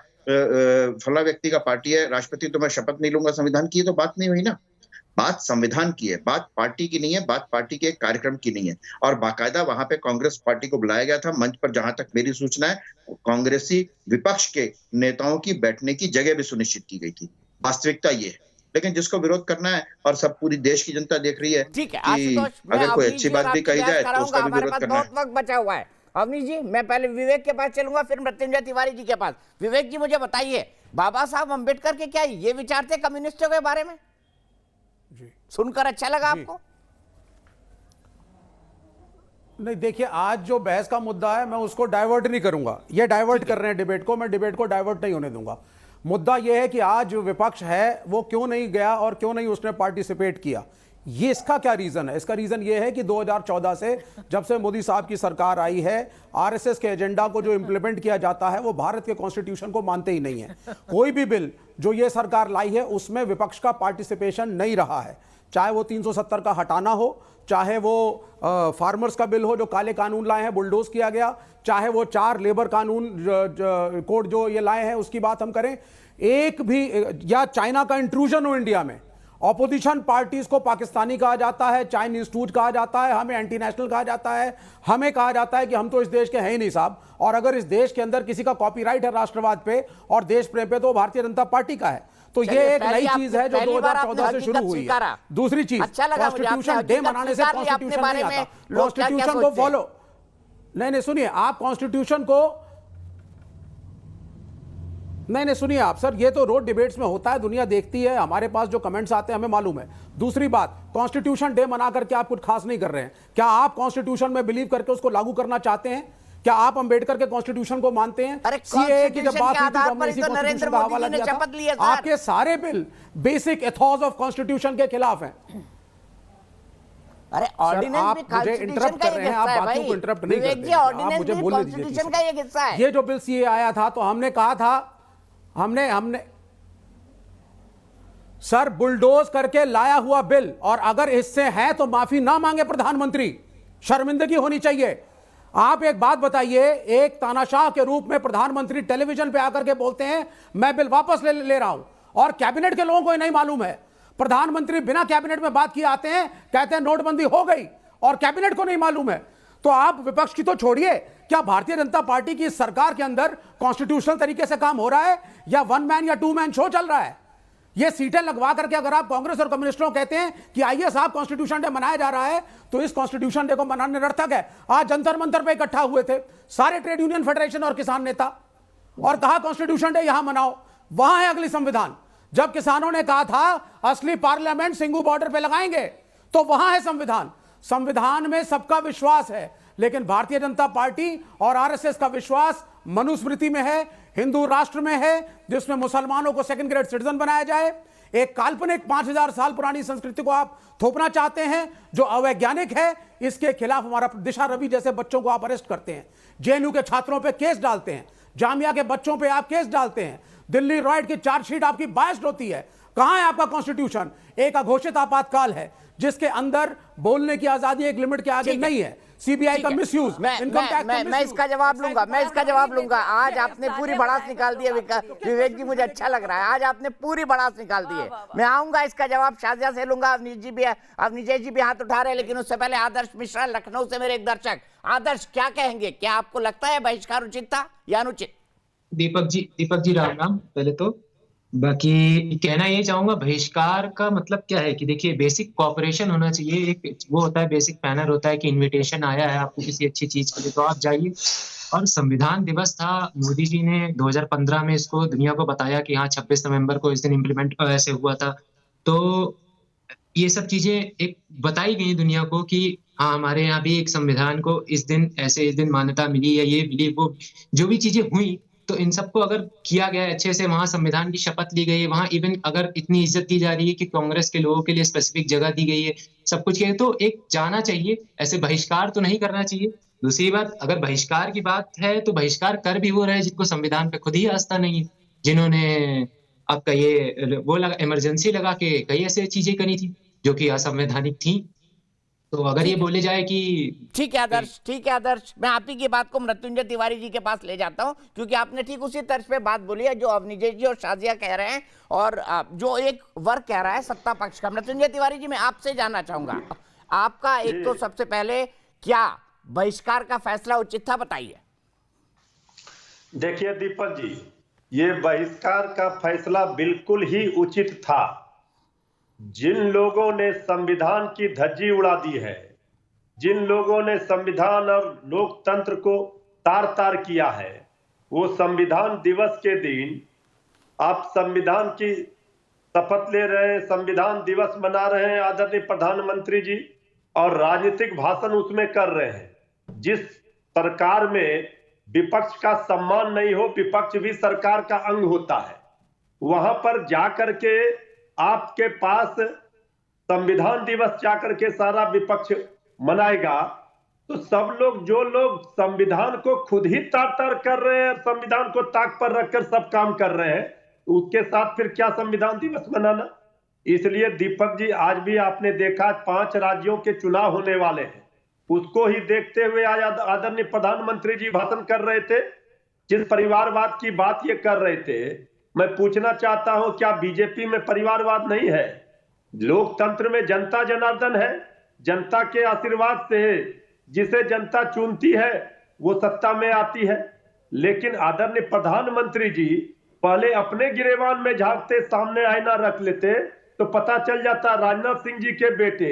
फला व्यक्ति का पार्टी है, राष्ट्रपति तो मैं शपथ नहीं लूंगा संविधान की, तो बात नहीं हुई ना। बात संविधान की है, बात पार्टी की नहीं है, बात पार्टी के कार्यक्रम की नहीं है। और बाकायदा वहां पे कांग्रेस पार्टी को बुलाया गया था मंच पर, जहां तक मेरी सूचना है कांग्रेसी विपक्ष के नेताओं की बैठने की जगह भी सुनिश्चित की गई थी। वास्तविकता ये है। लेकिन जिसको विरोध करना है, और सब पूरी देश की जनता देख रही है, ठीक है कि अगर कोई अच्छी बात भी कही जाए तो उसका भी विरोध करना है। बहुत वक्त बचा हुआ है अवनीश जी, मैं पहले विवेक के पास चलूंगा, फिर मृत्युंजय तिवारी जी के पास। विवेक जी मुझे बताइए, बाबा साहब अम्बेडकर के क्या ये विचार थे कम्युनिस्टों के बारे में? जी, सुनकर अच्छा लगा आपको? नहीं, देखिए आज जो बहस का मुद्दा है मैं उसको डाइवर्ट नहीं करूंगा। ये डाइवर्ट कर रहे हैं डिबेट को, मैं डिबेट को डाइवर्ट नहीं होने दूंगा। मुद्दा यह है कि आज जो विपक्ष है वो क्यों नहीं गया और क्यों नहीं उसने पार्टिसिपेट किया। ये इसका क्या रीजन है? इसका रीजन ये है कि 2014 से जब से मोदी साहब की सरकार आई है, आरएसएस के एजेंडा को जो इंप्लीमेंट किया जाता है वो भारत के कॉन्स्टिट्यूशन को मानते ही नहीं है। कोई भी बिल जो ये सरकार लाई है उसमें विपक्ष का पार्टिसिपेशन नहीं रहा है। चाहे वो 370 का हटाना हो, चाहे वो फार्मर्स का बिल हो जो काले कानून लाए हैं बुलडोज किया गया, चाहे वो 4 लेबर कानून कोड जो ये लाए हैं उसकी बात हम करें, एक भी, या चाइना का इंट्रूजन हो इंडिया में। ऑपोजिशन पार्टीज को पाकिस्तानी कहा जाता है, चाइनीज टूज कहा जाता है, हमें एंटी नेशनल कहा जाता है, हमें कहा जाता है कि हम तो इस देश के हैं ही नहीं साहब। और अगर इस देश के अंदर किसी का कॉपीराइट है राष्ट्रवाद पे और देश प्रेम पे तो भारतीय जनता पार्टी का है। तो ये एक नई चीज है जो 2014 से शुरू हुई है। दूसरी चीज, कॉन्स्टिट्यूशन डे मनाने से कॉन्स्टिट्यूशन नहीं आता। कॉन्स्टिट्यूशन को फॉलो नहीं, सुनिए आप, कॉन्स्टिट्यूशन को नहीं सुनिए आप सर, ये तो रोड डिबेट्स में होता है, दुनिया देखती है, हमारे पास जो कमेंट्स आते हैं हमें मालूम है। दूसरी बात, कॉन्स्टिट्यूशन डे मना करके आप कुछ खास नहीं कर रहे हैं। क्या आप कॉन्स्टिट्यूशन में बिलीव करके उसको लागू करना चाहते हैं? क्या आप अंबेडकर के कॉन्स्टिट्यूशन को मानते हैं? सीएए की जब बात हुई थी तो हमने इसी कॉन्स्टिट्यूशन का हवाला दिया था। आपके सारे bill basic Ethos of constitution के खिलाफ हैं। अरे ऑर्डिनेंस भी कॉन्स्टिट्यूशन का एक हिस्सा है भाई। इंटरप्ट नहीं करते, आप मुझे बोलने दीजिए। कॉन्स्टिट्यूशन का एक हिस्सा है। ये जो बिल सीए आया था तो हमने कहा था, हमने सर बुलडोज करके लाया हुआ बिल, और अगर इससे है तो माफी ना मांगे प्रधानमंत्री, शर्मिंदगी होनी चाहिए। आप एक बात बताइए, एक तानाशाह के रूप में प्रधानमंत्री टेलीविजन पे आकर के बोलते हैं मैं बिल वापस ले रहा हूं, और कैबिनेट के लोगों को नहीं मालूम है। प्रधानमंत्री बिना कैबिनेट में बात किए आते हैं, कहते हैं नोटबंदी हो गई, और कैबिनेट को नहीं मालूम है। तो आप विपक्ष की तो छोड़िए, क्या भारतीय जनता पार्टी की सरकार के अंदर कॉन्स्टिट्यूशनल तरीके से काम हो रहा है या 1 मैन या 2 मैन शो चल रहा है? ये सीटें लगवा करके अगर आप कांग्रेस और कम्युनिस्टों को कहते हैं कि आइए साहब कॉन्स्टिट्यूशन डे मनाया जा रहा है, तो इस कॉन्स्टिट्यूशन डे को मनाने निरर्थक है। आज जंतर मंतर पे इकट्ठा हुए थे सारे ट्रेड यूनियन फेडरेशन और किसान नेता, और कहा कॉन्स्टिट्यूशन डे यहां मनाओ। वहां है अगली संविधान। जब किसानों ने कहा था असली पार्लियामेंट सिंघू बॉर्डर पे लगाएंगे, तो वहां है संविधान। संविधान में सबका विश्वास है, लेकिन भारतीय जनता पार्टी और आरएसएस का विश्वास मनुस्मृति में है, हिंदू राष्ट्र में है, जिसमें मुसलमानों को सेकंड ग्रेड सिटीजन बनाया जाए। एक काल्पनिक 5000 साल पुरानी संस्कृति को आप थोपना चाहते हैं जो अवैज्ञानिक है। इसके खिलाफ हमारा दिशा रवि जैसे बच्चों को आप अरेस्ट करते हैं, जेएनयू के छात्रों पे केस डालते हैं, जामिया के बच्चों पे आप केस डालते हैं, दिल्ली रॉयट की चार्जशीट आपकी बायस्ड होती है। कहां है आपका कॉन्स्टिट्यूशन? एक अघोषित आपातकाल है जिसके अंदर बोलने की आजादी एक लिमिट के आगे नहीं है। सीबीआई का मिसयूज, मैं इसका जवाब लूंगा। आज आपने पूरी भड़ास निकाल दी है विवेक जी, मुझे अच्छा लग रहा है, आज आपने पूरी भड़ास निकाल दी है। मैं आऊंगा, इसका जवाब शाजिया से लूंगा। अवनीश जी भी हाथ उठा रहे हैं, लेकिन उससे पहले आदर्श मिश्रा लखनऊ से मेरे एक दर्शक। आदर्श, क्या कहेंगे? क्या आपको लगता है बहिष्कार उचित था या अनुचित? दीपक जी राम राम। पहले तो बाकी कहना ये चाहूंगा, बहिष्कार का मतलब क्या है कि देखिए बेसिक कोऑपरेशन होना चाहिए। एक वो होता है, बेसिक पैनल होता है कि इनविटेशन आया है आपको किसी अच्छी चीज के लिए तो आप जाइए। और संविधान दिवस था, मोदी जी ने 2015 में इसको दुनिया को बताया कि हाँ 26 नवंबर को इस दिन इम्प्लीमेंट ऐसे हुआ था। तो ये सब चीजें एक बताई गई दुनिया को कि हाँ हमारे यहाँ भी एक संविधान को इस दिन मान्यता मिली है, ये मिली, वो जो भी चीजें हुई, तो इन सबको अगर किया गया अच्छे से, वहां संविधान की शपथ ली गई है, वहां इवन अगर इतनी इज्जत दी जा रही है कि कांग्रेस के लोगों के लिए स्पेसिफिक जगह दी गई है, सब कुछ किया, तो एक जाना चाहिए, ऐसे बहिष्कार तो नहीं करना चाहिए। दूसरी बात, अगर बहिष्कार की बात है तो बहिष्कार कर भी वो रहे जिनको संविधान पे खुद ही आस्था नहीं है, जिन्होंने आपका ये वो इमरजेंसी लगा के कई ऐसी चीजें करी थी जो कि असंवैधानिक थी। तो अगर ये बोले जाए कि ठीक है आदर्श, मैं आप ही की बात को मृत्युंजय तिवारी जी के पास ले जाता हूं, क्योंकि आपने ठीक उसी तर्ज पे बात बोली है जो अवनीश जी और शाजिया कह रहे हैं और जो एक वर्ग कह रहा है सत्ता पक्ष का। मृत्युंजय तिवारी जी, मैं आपसे जानना चाहूंगा, आपका एक तो सबसे पहले क्या बहिष्कार का फैसला उचित था, बताइए। देखिए दीपक जी, ये बहिष्कार का फैसला बिल्कुल ही उचित था। जिन लोगों ने संविधान की धज्जी उड़ा दी है, जिन लोगों ने संविधान और लोकतंत्र को तार तार किया है, वो संविधान दिवस के दिन आप संविधान की शपथ ले रहे हैं, संविधान दिवस मना रहे हैं आदरणीय प्रधानमंत्री जी, और राजनीतिक भाषण उसमें कर रहे हैं। जिस सरकार में विपक्ष का सम्मान नहीं हो, विपक्ष भी सरकार का अंग होता है, वहां पर जाकर के आपके पास संविधान दिवस जाकर के सारा विपक्ष मनाएगा, तो सब लोग, जो लोग संविधान को खुद ही तार तार कर रहे हैं, संविधान को ताक पर रखकर सब काम कर रहे हैं, उसके साथ फिर क्या संविधान दिवस मनाना? इसलिए दीपक जी, आज भी आपने देखा 5 राज्यों के चुनाव होने वाले हैं, उसको ही देखते हुए आज आदरणीय प्रधानमंत्री जी भाषण कर रहे थे, जिस परिवारवाद की बात ये कर रहे थे। मैं पूछना चाहता हूं, क्या बीजेपी में परिवारवाद नहीं है? लोकतंत्र में जनता जनार्दन है, जनता के आशीर्वाद से जिसे जनता चुनती है वो सत्ता में आती है। लेकिन आदरणीय प्रधानमंत्री जी पहले अपने गिरेबान में झांकते, सामने आईना रख लेते तो पता चल जाता राजनाथ सिंह जी के बेटे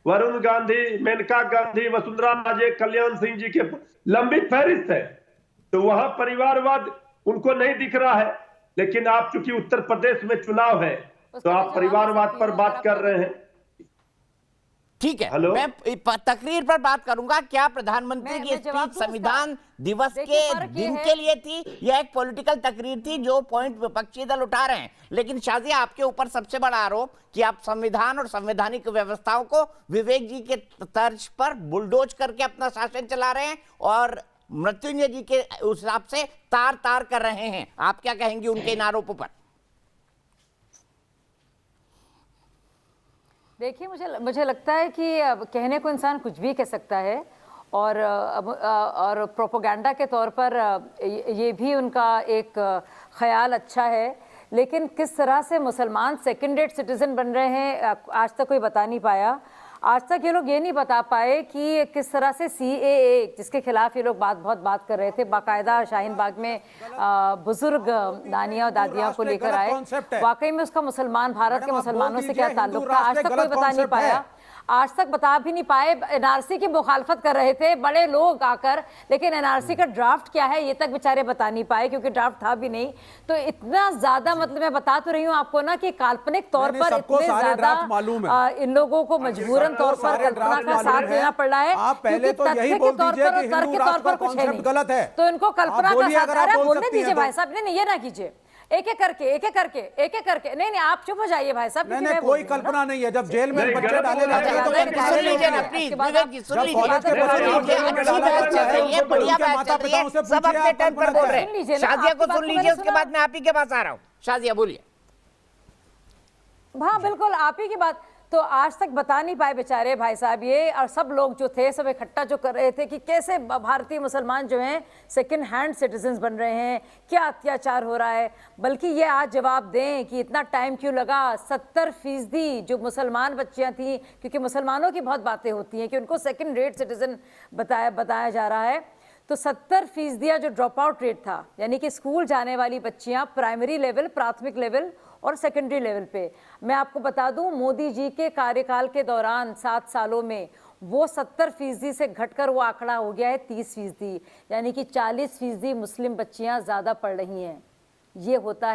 वरुण गांधी, मेनका गांधी, वसुंधरा राजे, कल्याण सिंह जी के लंबी फहरिस्त है। तो वहां परिवारवाद उनको नहीं दिख रहा है। लेकिन आप चूंकि उत्तर प्रदेश में चुनाव है तो आप परिवारवाद पर बात कर रहे हैं। ठीक है, मैं तकरीर पर बात करूंगा। क्या प्रधानमंत्री की स्पीच संविधान दिवस के दिन के लिए थी या एक पॉलिटिकल तकरीर थी, जो पॉइंट विपक्षी दल उठा रहे हैं? लेकिन शाजिया, आपके ऊपर सबसे बड़ा आरोप कि आप संविधान और संवैधानिक व्यवस्थाओं को विवेक जी के तर्ज पर बुलडोज करके अपना शासन चला रहे हैं और मृत्युंजय जी के हिसाब से तार तार कर रहे हैं। आप क्या कहेंगे उनके इन आरोपों पर? देखिए, मुझे लगता है कि कहने को इंसान कुछ भी कह सकता है और प्रोपेगेंडा के तौर पर ये भी उनका एक ख्याल अच्छा है। लेकिन किस तरह से मुसलमान सेकंड रेट सिटीजन बन रहे हैं आज तक कोई बता नहीं पाया। आज तक ये लोग ये नहीं बता पाए कि किस तरह से CAA, जिसके खिलाफ ये लोग बहुत बात कर रहे थे, बाकायदा शाहीन बाग में बुजुर्ग नानियां और दादियां को लेकर आए, वाकई में उसका मुसलमान, भारत के मुसलमानों से क्या ताल्लुक था, आज तक कोई बता नहीं पाया। आज तक बता भी नहीं पाए। NRC की मुखालफत कर रहे थे बड़े लोग आकर, लेकिन NRC का ड्राफ्ट क्या है ये तक बेचारे बता नहीं पाए, क्योंकि ड्राफ्ट था भी नहीं। तो इतना ज्यादा, मतलब मैं बता तो रही हूँ आपको ना कि काल्पनिक तौर पर इतने ज्यादा इन लोगों को मजबूरन तौर पर कल्पना का साथ देना पड़ रहा है, क्योंकि तथ्य के तौर पर और तर्क के तौर पर कुछ है नहीं। तो इनको कल्पना का साथ आ रहा है। बोलने दीजिए भाई साहब, नहीं ये ना कीजिए, एक एक करके नहीं आप चुप हो जाइए भाई साहब। नहीं, कोई कल्पना नहीं है। जब जेल में बच्चे डाले जाते हैं तो सुन लीजिए ना प्लीज, विवेक जी सुन लीजिए। अच्छी बात चल रही है, बढ़िया बात चल रही है, सब अपने टर्न पर बोल रहे हैं। शाजिया को सुन लीजिए, उसके बाद मैं आप ही के पास आ रहा हूँ। शाजिया बोलिए। हाँ बिल्कुल, आप ही की बात। तो आज तक बता नहीं पाए बेचारे भाई साहब ये, और सब लोग जो थे सब इकट्ठा जो कर रहे थे कि कैसे भारतीय मुसलमान जो हैं सेकंड हैंड सिटीजन्स बन रहे हैं, क्या अत्याचार हो रहा है। बल्कि ये आज जवाब दें कि इतना टाइम क्यों लगा। 70% जो मुसलमान बच्चियां थी, क्योंकि मुसलमानों की बहुत बातें होती हैं कि उनको सेकंड रेट सिटीजन बताया जा रहा है, तो 70% जो ड्रॉप आउट रेट था, यानी कि स्कूल जाने वाली बच्चियां प्राइमरी लेवल, प्राथमिक लेवल और सेकेंडरी लेवल पे, मैं आपको बता दूं मोदी जी के कार्यकाल के दौरान 7 सालों में वो 70% से घटकर वो आंकड़ा हो गया है 30%, यानी कि 40% मुस्लिम बच्चियां ज़्यादा पढ़ रही हैं। ये होता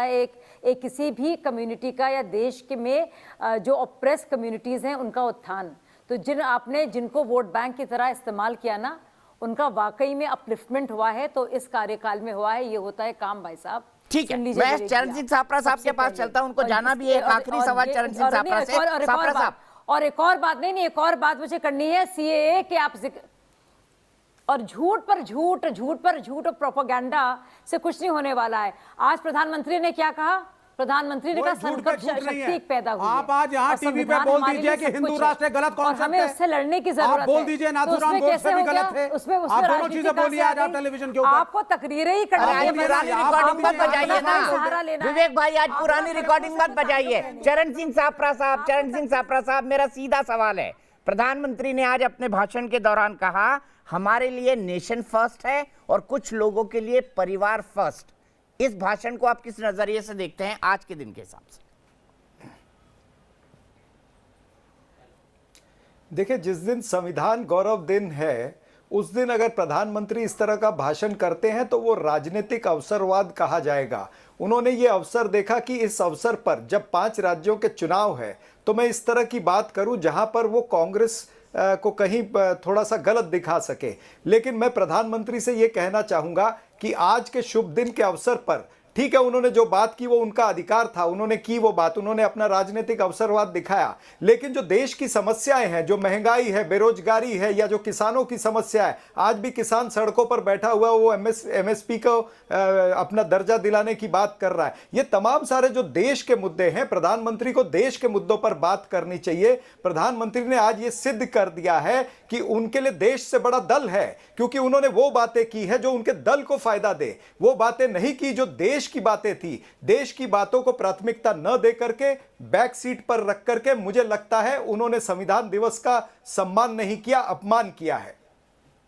है एक किसी भी कम्युनिटी का या देश के में जो ऑप्रेस कम्युनिटीज़ हैं उनका उत्थान। तो जिनको वोट बैंक की तरह इस्तेमाल किया ना, उनका वाकई में अपलिफ्टमेंट हुआ है। तो इस कार्यकाल में हुआ है, ये होता है काम भाई साहब। ठीक है, मैं चरण सिंह सापरा साहब के पास चलता हूं, उनको जाना भी है। एक आखिरी सवाल चरण सिंह सापरा से। सापरा साहब, और एक और बात, नहीं एक और बात मुझे करनी है, CAA के आप और झूठ पर झूठ और प्रोपेगेंडा से कुछ नहीं होने वाला है। आज प्रधानमंत्री ने क्या कहा? प्रधानमंत्री ने कहा संकट शक्ति पैदा हुई है। आप आज यहाँ टीवी पे बोल दीजिए कि हिंदू राष्ट्र गलत कॉन्सेप्ट है, हमें उससे लड़ने की जरूरत है। आप बोल दीजिए नाथूराम गोडसे भी गलत थे। उसमें आप दोनों चीजें बोलिए आज आप टेलीविजन के ऊपर। आपको तकरीरें ही करनी है, पुरानी रिकॉर्डिंग मत बजाइए ना विवेक भाई, आज पुरानी रिकॉर्डिंग मत बजाइए। चरण सिंह सापरा साहब, मेरा सीधा सवाल है। प्रधानमंत्री ने आज अपने भाषण के दौरान कहा हमारे लिए नेशन फर्स्ट है और कुछ लोगों के लिए परिवार फर्स्ट। इस भाषण को आप किस नजरिए से देखते हैं आज के दिन के हिसाब से? देखिए, जिस दिन संविधान गौरव दिन है उस दिन अगर प्रधानमंत्री इस तरह का भाषण करते हैं तो वो राजनीतिक अवसरवाद कहा जाएगा। उन्होंने ये अवसर देखा कि इस अवसर पर जब 5 राज्यों के चुनाव है तो मैं इस तरह की बात करूं जहां पर वो कांग्रेस को कहीं थोड़ा सा गलत दिखा सके। लेकिन मैं प्रधानमंत्री से ये कहना चाहूंगा कि आज के शुभ दिन के अवसर पर ठीक है, उन्होंने जो बात की वो उनका अधिकार था, उन्होंने की वो बात, उन्होंने अपना राजनीतिक अवसरवाद दिखाया। लेकिन जो देश की समस्याएं हैं, जो महंगाई है, बेरोजगारी है, या जो किसानों की समस्या है, आज भी किसान सड़कों पर बैठा हुआ वो एमएसपी को अपना दर्जा दिलाने की बात कर रहा है। ये तमाम सारे जो देश के मुद्दे हैं, प्रधानमंत्री को देश के मुद्दों पर बात करनी चाहिए। प्रधानमंत्री ने आज ये सिद्ध कर दिया है कि उनके लिए देश से बड़ा दल है, क्योंकि उन्होंने वो बातें की है जो उनके दल को फायदा दे, वो बातें नहीं की जो देश की बातें थी। देश की बातों को प्राथमिकता न दे करके बैक सीट पर रख करके मुझे लगता है उन्होंने संविधान दिवस का सम्मान नहीं किया, अपमान किया है।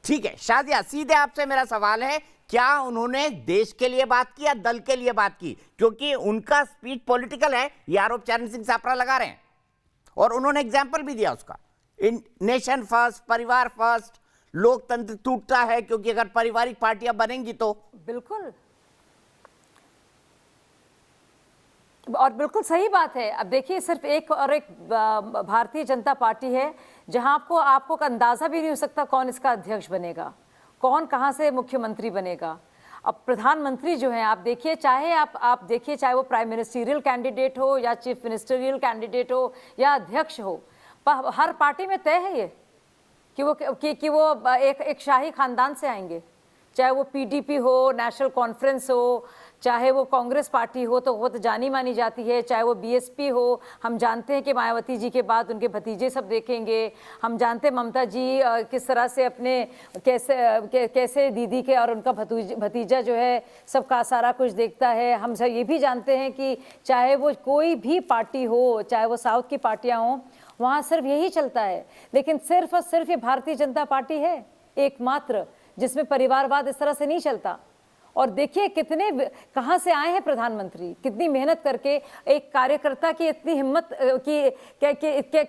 ठीक है शादिया, सीधे आपसे मेरा सवाल है, क्या उन्होंने देश के लिए बात की या दल के लिए बात की? क्योंकि उनका स्पीच पॉलिटिकल है, ये आरोप चरण सिंह सापरा लगा रहे हैं, और उन्होंने एग्जाम्पल भी दिया उसका, नेशन फर्स्ट, परिवार फर्स्ट, लोकतंत्र टूटता है क्योंकि अगर पारिवारिक पार्टियां बनेंगी तो। बिल्कुल, और बिल्कुल सही बात है। अब देखिए, सिर्फ एक भारतीय जनता पार्टी है जहां आपको अंदाजा भी नहीं हो सकता कौन इसका अध्यक्ष बनेगा, कौन कहां से मुख्यमंत्री बनेगा। अब प्रधानमंत्री जो है, आप देखिए, आप देखिए, चाहे वो प्राइम मिनिस्टरियल कैंडिडेट हो या चीफ मिनिस्टरियल कैंडिडेट हो या अध्यक्ष हो, हर पार्टी में तय है ये कि वो एक शाही खानदान से आएंगे। चाहे वो पीडीपी हो, नेशनल कॉन्फ्रेंस हो, चाहे वो कांग्रेस पार्टी हो तो वो तो जानी मानी जाती है, चाहे वो बीएसपी हो। हम जानते हैं कि मायावती जी के बाद उनके भतीजे सब देखेंगे। हम जानते हैं ममता जी किस तरह से अपने कैसे दीदी के और उनका भतीजा जो है सबका सारा कुछ देखता है। हम सब ये भी जानते हैं कि चाहे वो कोई भी पार्टी हो, चाहे वो साउथ की पार्टियां हों, वहाँ सिर्फ यही चलता है। लेकिन सिर्फ और सिर्फ ये भारतीय जनता पार्टी है एकमात्र जिसमें परिवारवाद इस तरह से नहीं चलता। और देखिए कहाँ से आए हैं प्रधानमंत्री, कितनी मेहनत करके। एक कार्यकर्ता की इतनी हिम्मत की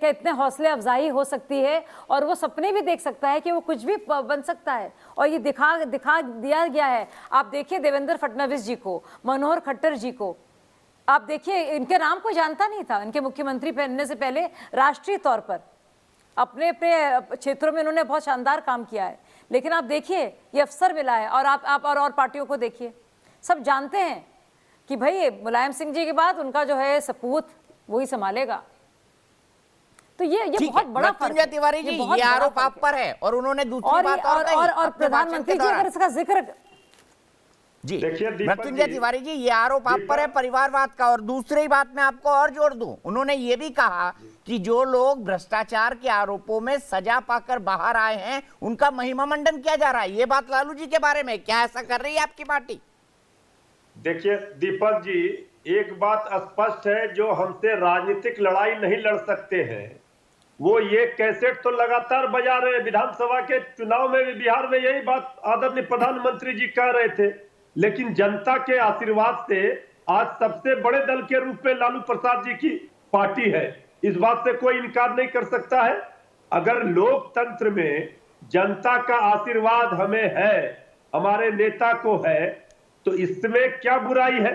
इतने हौसले अफजाई हो सकती है, और वो सपने भी देख सकता है कि वो कुछ भी बन सकता है, और ये दिखा दिया गया है। आप देखिए देवेंद्र फडणवीस जी को, मनोहर खट्टर जी को, आप देखिए, इनके नाम कोई जानता नहीं था। इनके मुख्यमंत्री बनने से पहले राष्ट्रीय तौर पर अपने अपने क्षेत्रों में उन्होंने बहुत शानदार काम किया है। लेकिन आप देखिए ये अवसर मिला है, और आप और पार्टियों को देखिए, सब जानते हैं कि भाई मुलायम सिंह जी के बाद उनका जो है सपूत वही संभालेगा। तो ये बहुत बड़ा फर्क है। तिवारी जी, ये आरोप आप पर है, और उन्होंने दूसरी बात और प्रधानमंत्री जी अगर इसका जिक्र जी, मृत्युंजय तिवारी जी, ये आरोप आप पर है परिवारवाद का। और दूसरी बात मैं आपको और जोड़ दूं, उन्होंने ये भी कहा कि जो लोग भ्रष्टाचार के आरोपों में सजा पाकर बाहर आए हैं उनका महिमा मंडन किया जा रहा है। ये बात लालू जी के बारे में, क्या ऐसा कर रही है आपकी पार्टी? देखिए दीपक जी, एक बात स्पष्ट है, जो हमसे राजनीतिक लड़ाई नहीं लड़ सकते हैं वो ये कैसेट तो लगातार बजा रहे हैं। विधानसभा के चुनाव में भी बिहार में यही बात आदरणीय प्रधानमंत्री जी कह रहे थे। लेकिन जनता के आशीर्वाद से आज सबसे बड़े दल के रूप में लालू प्रसाद जी की पार्टी है, इस बात से कोई इनकार नहीं कर सकता है। अगर लोकतंत्र में जनता का आशीर्वाद हमें है, हमारे नेता को है, तो इसमें क्या बुराई है?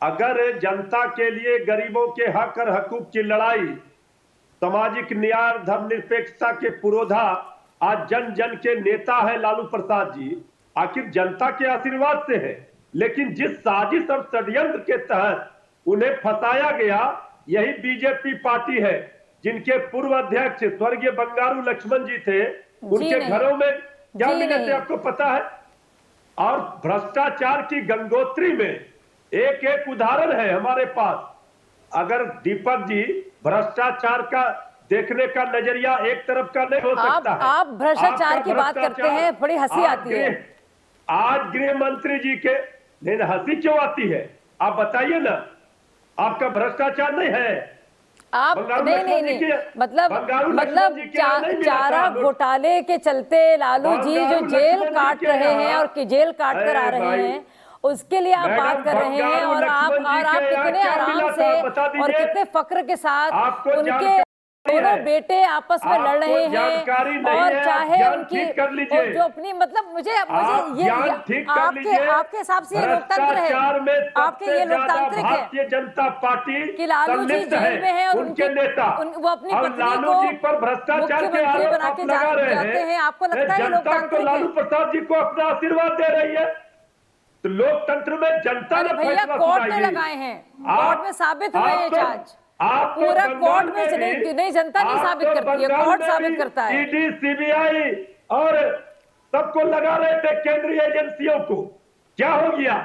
अगर जनता के लिए गरीबों के हक और हकूक की लड़ाई, सामाजिक न्याय, धर्मनिरपेक्षता के पुरोधा आज जन जन के नेता है लालू प्रसाद जी, आखिर जनता के आशीर्वाद से है। लेकिन जिस साजिश और षड्यंत्र के तहत उन्हें फंसाया गया, यही बीजेपी पार्टी है, जिनके पूर्व अध्यक्ष स्वर्गीय बंगारू लक्ष्मण जी थे, उनके घरों में क्या मिले थे आपको पता है? और भ्रष्टाचार की गंगोत्री में एक एक उदाहरण है हमारे पास। अगर दीपक जी, भ्रष्टाचार का देखने का नजरिया एक तरफ का नहीं हो सकता है। आप भ्रष्टाचार की बात करते हैं, बड़ी हंसी आती है। आज गृह मंत्री जी के नहीं, हंसी क्यों आती है आप बताइए ना? आपका भ्रष्टाचार नहीं है? आप नहीं, मतलब चारा घोटाले के चलते लालू जी जो जेल काट रहे हैं और जेल काट कर आ रहे हैं, उसके लिए आप बात कर रहे हैं। और आप कितने आराम से और कितने फक्र के साथ उनके दोनों बेटे आपस में लड़ रहे हैं, और चाहे उनकी जो अपनी, मतलब मुझे ये आपके हिसाब से ये लोकतंत्र है, आपके ये लोकतांत्रिक है? भारतीय जनता पार्टी कि लालू जी जेल में है और उनके नेता वो अपनी पत्नी को मुख्यमंत्री बना के जाते हैं। आपको लगता है ये लोकतांत्रिक है? लालू प्रसाद जी को अपना आशीर्वाद दे रही है। तो लोकतंत्र में जनता अरे ने भैया फैसला कोर्ट में सुनाएगी। लगाए हैं, आप- कोर्ट में साबित हुए हैं आप तो- चार्ज, आपके पूरा बंगाल कोर्ट में भी- नहीं जनता नहीं आप साबित तो करती है, बंगाल कोर्ट में साबित भी करता है। ईडी, सीबीआई और सबको लगा रहे थे केंद्रीय एजेंसियों को। क्या हो गया?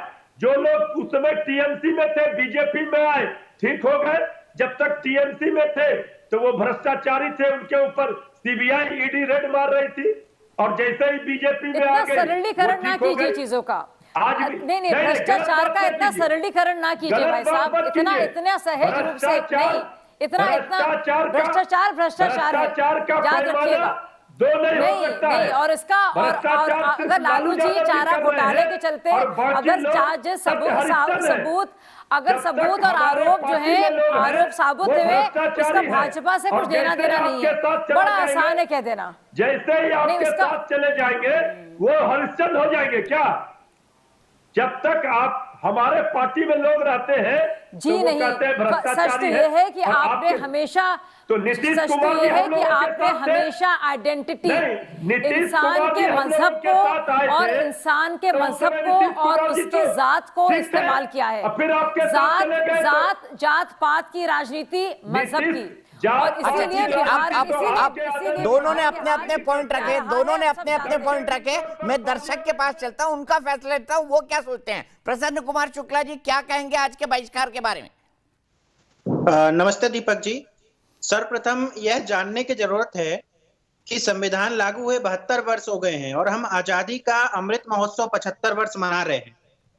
जो लोग उस समय टीएमसी में थे, बीजेपी में आए, ठीक हो गए। जब तक टीएमसी में थे तो वो भ्रष्टाचारी थे, उनके ऊपर सीबीआई, ईडी रेड मार रही थी, और जैसे ही बीजेपी में आ इतना गए, सरलीकरण वो ना ठीक हो कीजिए गए। चीजों का। आज भी नहीं भ्रष्टाचार का इतना सरलीकरण ना कीजिए भाई साहब, इतना सहज रूप से नहीं, इतना भ्रष्टाचार है, याद रखिएगा। नहीं और इसका और अगर लालू जी चारा घोटाले के चलते अगर चार्जेस सबूत और आरोप जो है आरोप साबित हुए, इसका भाजपा से कुछ लेना देना नहीं है, बड़ा आसान है कह देना। जैसे ही आपके साथ चले जाएंगे वो हरिश्चंद्र हो जाएंगे क्या? जब तक आप हमारे पार्टी में लोग रहते हैं जी तो नहीं, सच तो ये है कि आपने हमेशा तो नीतीश सच तो कुमार ये भी है हम कि लोगों के आपने साथ थे। हमेशा आइडेंटिटी, नीतीश इंसान कुमार के भी हम मजहब लोगों के साथ आए को और थे। इंसान के तो उस मजहब समय को नीतीश और कुमार जी उसके तो जात को ठीक है। इस्तेमाल किया है। अब फिर आपके साथ चले गए तो- जात पात की राजनीति मजहब की, जात और पात इसीलिए की बिहार राजनीति दोनों ने अपने अपने पॉइंट रखे, दोनों ने अपने अपने पॉइंट रखे। मैं दर्शक के पास चलता हूं, उनका फैसला लेता हूं, वो क्या सोचते हैं। प्रसन्न कुमार शुक्ला जी क्या कहेंगे आज के बहिष्कार के बारे में? नमस्ते दीपक जी। सर्वप्रथम यह जानने की जरूरत है कि संविधान लागू हुए 72 वर्ष हो गए हैं और हम आजादी का अमृत महोत्सव 75 वर्ष मना रहे हैं,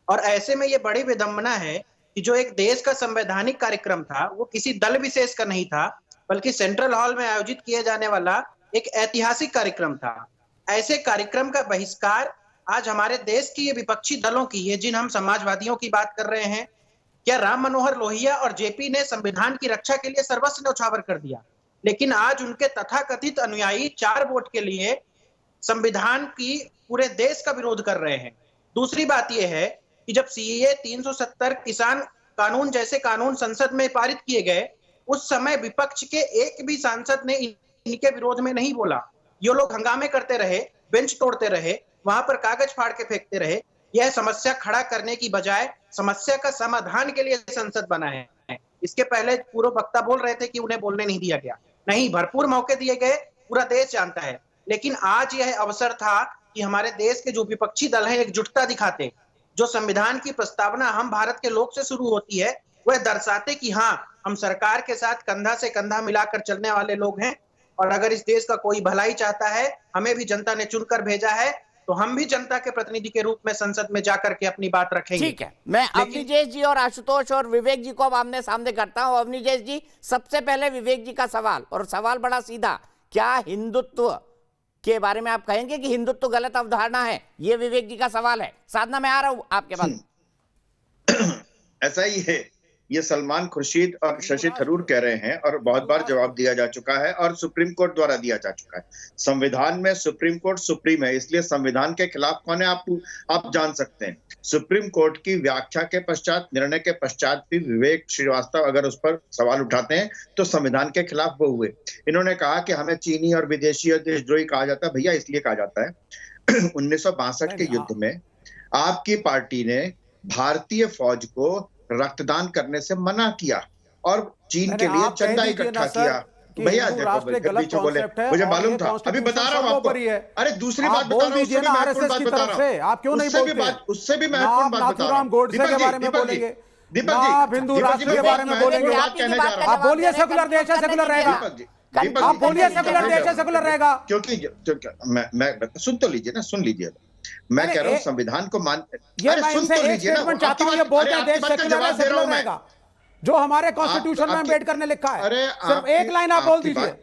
और ऐसे में ये बड़ी विडंबना है कि जो एक देश का संवैधानिक कार्यक्रम था वो किसी दल विशेष का नहीं था, बल्कि सेंट्रल हॉल में आयोजित किए जाने वाला एक ऐतिहासिक कार्यक्रम था। ऐसे कार्यक्रम का बहिष्कार आज हमारे देश की ये विपक्षी दलों की है, जिन हम समाजवादियों की बात कर रहे हैं। क्या राम मनोहर लोहिया और जेपी ने संविधान की रक्षा के लिए सर्वस्व न्यौछावर कर दिया, लेकिन आज उनके तथाकथित अनुयायी 4 वोट के लिए संविधान की पूरे देश का विरोध कर रहे हैं। दूसरी बात यह है कि जब सीएए 370 किसान कानून जैसे कानून संसद में पारित किए गए, उस समय विपक्ष के एक भी सांसद ने इनके विरोध में नहीं बोला। ये लोग हंगामे करते रहे, बेंच तोड़ते रहे, वहां पर कागज फाड़ के फेंकते रहे। यह समस्या खड़ा करने की बजाय समस्या का समाधान के लिए संसद बना है। इसके पहले पूर्व वक्ता बोल रहे थे कि उन्हें बोलने नहीं दिया गया, नहीं, भरपूर मौके दिए गए, पूरा देश जानता है। लेकिन आज यह अवसर था कि हमारे देश के जो विपक्षी दल हैं एकजुटता दिखाते, जो संविधान की प्रस्तावना हम भारत के लोग से शुरू होती है वह दर्शाते कि हाँ, हम सरकार के साथ कंधा से कंधा मिलाकर चलने वाले लोग हैं, और अगर इस देश का कोई भलाई चाहता है, हमें भी जनता ने चुनकर भेजा है, तो हम भी जनता के प्रतिनिधि के रूप में संसद में जाकर के अपनी बात रखेंगे। ठीक है, मैं अवनीजेश जी और आशुतोष और विवेक जी को अब आमने सामने करता हूं। अवनीजेश जी, सबसे पहले विवेक जी का सवाल, और सवाल बड़ा सीधा, क्या हिंदुत्व के बारे में आप कहेंगे कि हिंदुत्व गलत अवधारणा है? ये विवेक जी का सवाल है। साधना, मैं आ रहा हूं आपके पास। ऐसा ही है, ये सलमान खुर्शीद और शशि थरूर कह रहे हैं, और बहुत बार जवाब दिया जा चुका है और सुप्रीम कोर्ट द्वारा दिया जा चुका है। संविधान में सुप्रीम कोर्ट सुप्रीम है, इसलिए संविधान के खिलाफ कौन है आप जान सकते हैं। सुप्रीम कोर्ट की व्याख्या के पश्चात, निर्णय के पश्चात भी विवेक श्रीवास्तव अगर उस पर सवाल उठाते हैं तो संविधान के खिलाफ वो हुए। इन्होंने कहा कि हमें चीनी और विदेशी और देशद्रोही कहा जाता है। भैया इसलिए कहा जाता है 1962 के युद्ध में आपकी पार्टी ने भारतीय फौज को रक्तदान करने से मना किया और चीन के लिए चंदा इकट्ठा किया। भैया देखो बोले, मुझे मालूम था, अभी बता रहा हूँ आपको। अरे दूसरी बात बता रहा हूँ, उससे भी महत्वपूर्ण बात बता रहा हूँ, आप क्यों नहीं बोलते? उससे भी महत्वपूर्ण बात बता रहा हूँ। गोडसे के बारे में बोलेंगे, हिंदू राष्ट्र के बारे में बोलेंगे। आप बोलिए सेकुलर देश है, सेकुलर रहेगा। आप बोलिए सेकुलर देश है, सेकुलर रहेगा। क्योंकि मैं सुन तो लीजिए ना, सुन लीजिए। मैं कह रहा हूँ संविधान को मान, सुन तो लीजिए ना। चाहता हूँ ये बोलते हैं देश सेकुलर है, सेकुलर रहेगा, जो हमारे कॉन्स्टिट्यूशन में अम्बेडकर ने लिखा है। अरे सिर्फ एक लाइन आप बोल दीजिए।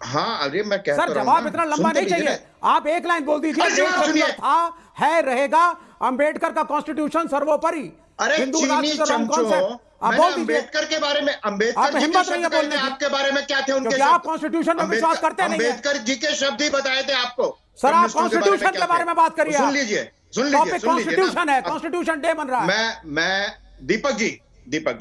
हाँ, अरे मैं कहता सर जवाब इतना लंबा नहीं चाहिए, आप एक लाइन बोल दीजिए। देश सेकुलर था, है, रहेगा, अम्बेडकर का कॉन्स्टिट्यूशन सर्वोपरि। अरे चीनी चमचों, अम्बेडकर के बारे में, अम्बेडकर हिम्मत नहीं है बोलने की। आपके बारे में क्या थे उनके? क्योंकि आप कॉन्स्टिट्यूशन में विश्वास करते नहीं हैं। अम्बेडकर जी के शब्द ही बताए थे आपको। सर आप कॉन्स्टिट्यूशन के बारे में बात करिए। सुन लीजिए, कॉन्स्टिट्यूशन है, कॉन्स्टिट्यूशन डे बन रहा है। मैं दीपक जी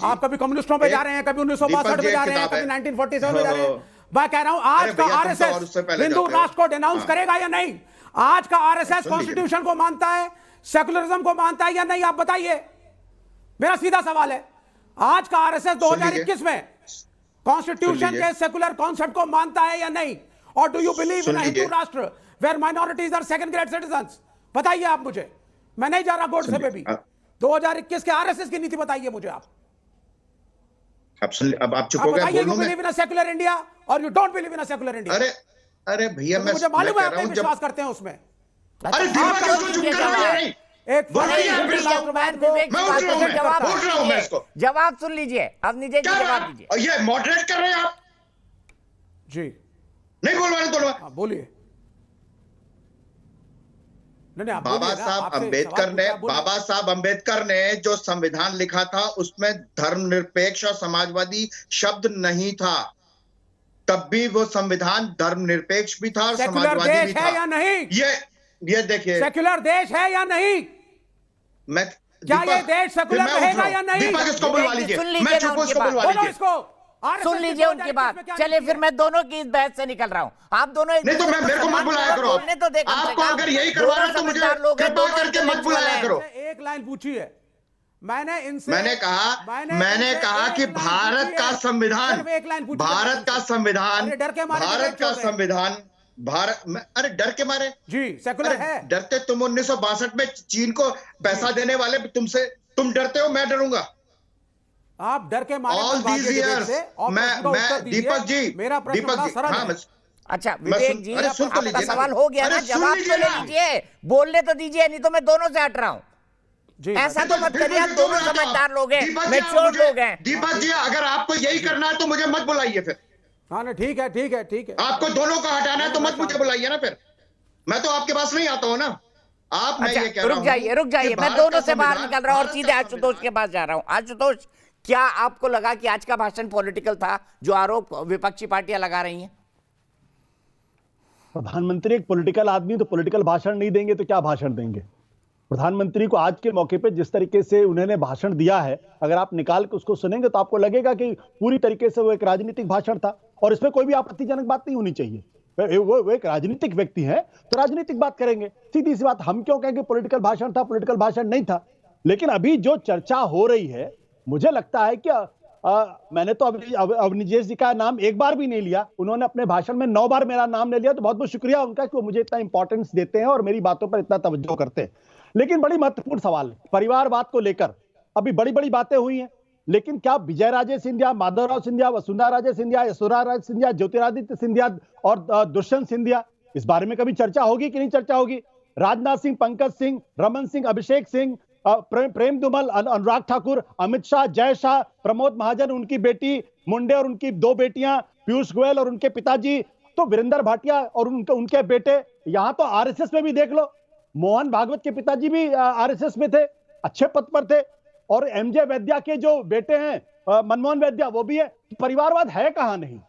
आप कभी कम्युनिस्टों पे जा रहे हैं, कभी 1962 में जा रहे हैं, कभी 1947 में जा रहे हैं। मैं कह रहा हूं आज का आरएसएस हिंदू राष्ट्र को डिनाउंस करेगा या नहीं? आज का आरएसएस कॉन्स्टिट्यूशन को मानता है सेकुलरिज्म को मानता है या नहीं, आप बताइए। मेरा सीधा सवाल है, आज का आरएसएस 2021 में कॉन्स्टिट्यूशन के सेकुलर कॉन्सेप्ट को मानता है या नहीं? और do you believe in Hindu Rashtra where minorities are second grade citizens? बताइए आप मुझे, मैं नहीं जा रहा गोडसे पे भी। 2021 के आरएसएस की नीति बताइए मुझे आप। अब आप चुप हो गए। You believe in a secular India और you don't believe in a secular India? अरे भैया, मुझे मालूम है आप नहीं विश्वास करते हैं उसमें। अरे दीपक इसको चुप करवाइए नहीं। जवाब सुन लीजिए, अब नीचे जवाब दीजिए। ये मॉडरेट कर रहे हैं आप जी? नहीं बोलवाने तो बोलिए। बाबा साहब अंबेडकर ने जो संविधान लिखा था उसमें धर्मनिरपेक्ष और समाजवादी शब्द नहीं था। तब भी वो संविधान धर्मनिरपेक्ष भी था और समाजवादी भी था। है या नहीं? ये देखिए, सेक्युलर देश है या नहीं? मैं क्या ये देश सेकुलर रहेगा या नहीं? दीपक इसको बुलवा लीजिए, मैं चुप हूं, इसको बुलवा लीजिए। सुन लीजिए उनकी बात। चलिए फिर मैं दोनों की इस बहस से निकल रहा हूं। आप दोनों नहीं तो मेरे को मत बुलाया करो। बोलने तो देखो, आपको अगर यही करवा रहा है तो मुझे कृपा करके मत बुलाया करो। एक लाइन पूछी है मैंने इनसे। मैंने कहा कि भारत का संविधान अरे डर के मारे जी सेकुलर है। डरते तुम 1962 में चीन को पैसा देने वाले तुम डरते हो, मैं डरूंगा? आप डर के मारे ऑल दीज इयर्स मैं दीपक जी, मेरा प्रश्न सरल है। अच्छा विवेक जी, आपका सवाल हो गया ना, जवाब तो ले लीजिए, बोलने तो दीजिए, नहीं तो मैं दोनों से हट रहा हूं। ऐसा तो मत करिए, आप दोनों समझदार लोग हैं, मैच्योर लोग हैं। दीपक जी, अगर आपको यही करना है तो मुझे मत बुलाइए फिर। हाँ ना, ठीक है। आपको दोनों को हटाना है तो मत मुझे बुलाइए ना फिर। मैं तो आपके पास नहीं आता हूं ना। मैं ये कह रहा हूं, रुक जाइए, मैं दोनों से बाहर निकल रहा हूं और सीधे आशुतोष के पास जा रहा हूं। आशुतोष, क्या आपको लगा कि आज का भाषण पॉलिटिकल था, जो आरोप विपक्षी पार्टियां लगा रही हैं? प्रधानमंत्री एक पॉलिटिकल आदमी, तो पॉलिटिकल भाषण नहीं देंगे तो क्या भाषण देंगे? प्रधानमंत्री को आज के मौके पे जिस तरीके से उन्होंने भाषण दिया है, अगर आप निकाल के उसको सुनेंगे तो आपको लगेगा कि पूरी तरीके से वो एक राजनीतिक भाषण था और इसमें कोई भी आपत्तिजनक बात नहीं होनी चाहिए। वो एक राजनीतिक व्यक्ति है तो राजनीतिक बात करेंगे, सीधी सी बात। हम क्यों कहें कि पॉलिटिकल भाषण था? पॉलिटिकल भाषण नहीं था। लेकिन अभी जो चर्चा हो रही है, मुझे लगता है कि मैंने तो अवनिजेश जी का नाम एक बार भी नहीं लिया, उन्होंने अपने भाषण में 9 बार मेरा नाम ले लिया, तो बहुत बहुत शुक्रिया उनका कि वो मुझे इतना इंपॉर्टेंस देते हैं और मेरी बातों पर इतना तवज्जो करते हैं। लेकिन बड़ी महत्वपूर्ण सवाल है परिवारवाद को लेकर। अभी बड़ी बड़ी बातें हुई हैं, लेकिन क्या विजय राजे सिंधिया, माधवराव सिंधिया, वसुंधरा राजे सिंधिया, यशोधरा राजे सिंधिया, ज्योतिरादित्य सिंधिया और दुष्यंत सिंधिया, इस बारे में कभी चर्चा होगी कि नहीं चर्चा होगी? राजनाथ सिंह, पंकज सिंह, रमन सिंह, अभिषेक सिंह, प्रेम दुमल, अनुराग ठाकुर, अमित शाह, जय शाह, प्रमोद महाजन, उनकी बेटी मुंडे और उनकी 2 बेटियां, पीयूष गोयल और उनके पिताजी, तो वीरेंद्र भाटिया और उनके बेटे। यहां तो आरएसएस में भी देख लो, मोहन भागवत के पिताजी भी आरएसएस में थे, अच्छे पद पर थे। और एमजे वैद्या के जो बेटे हैं मनमोहन वैद्या, वो भी है। परिवारवाद है कहां? नहीं।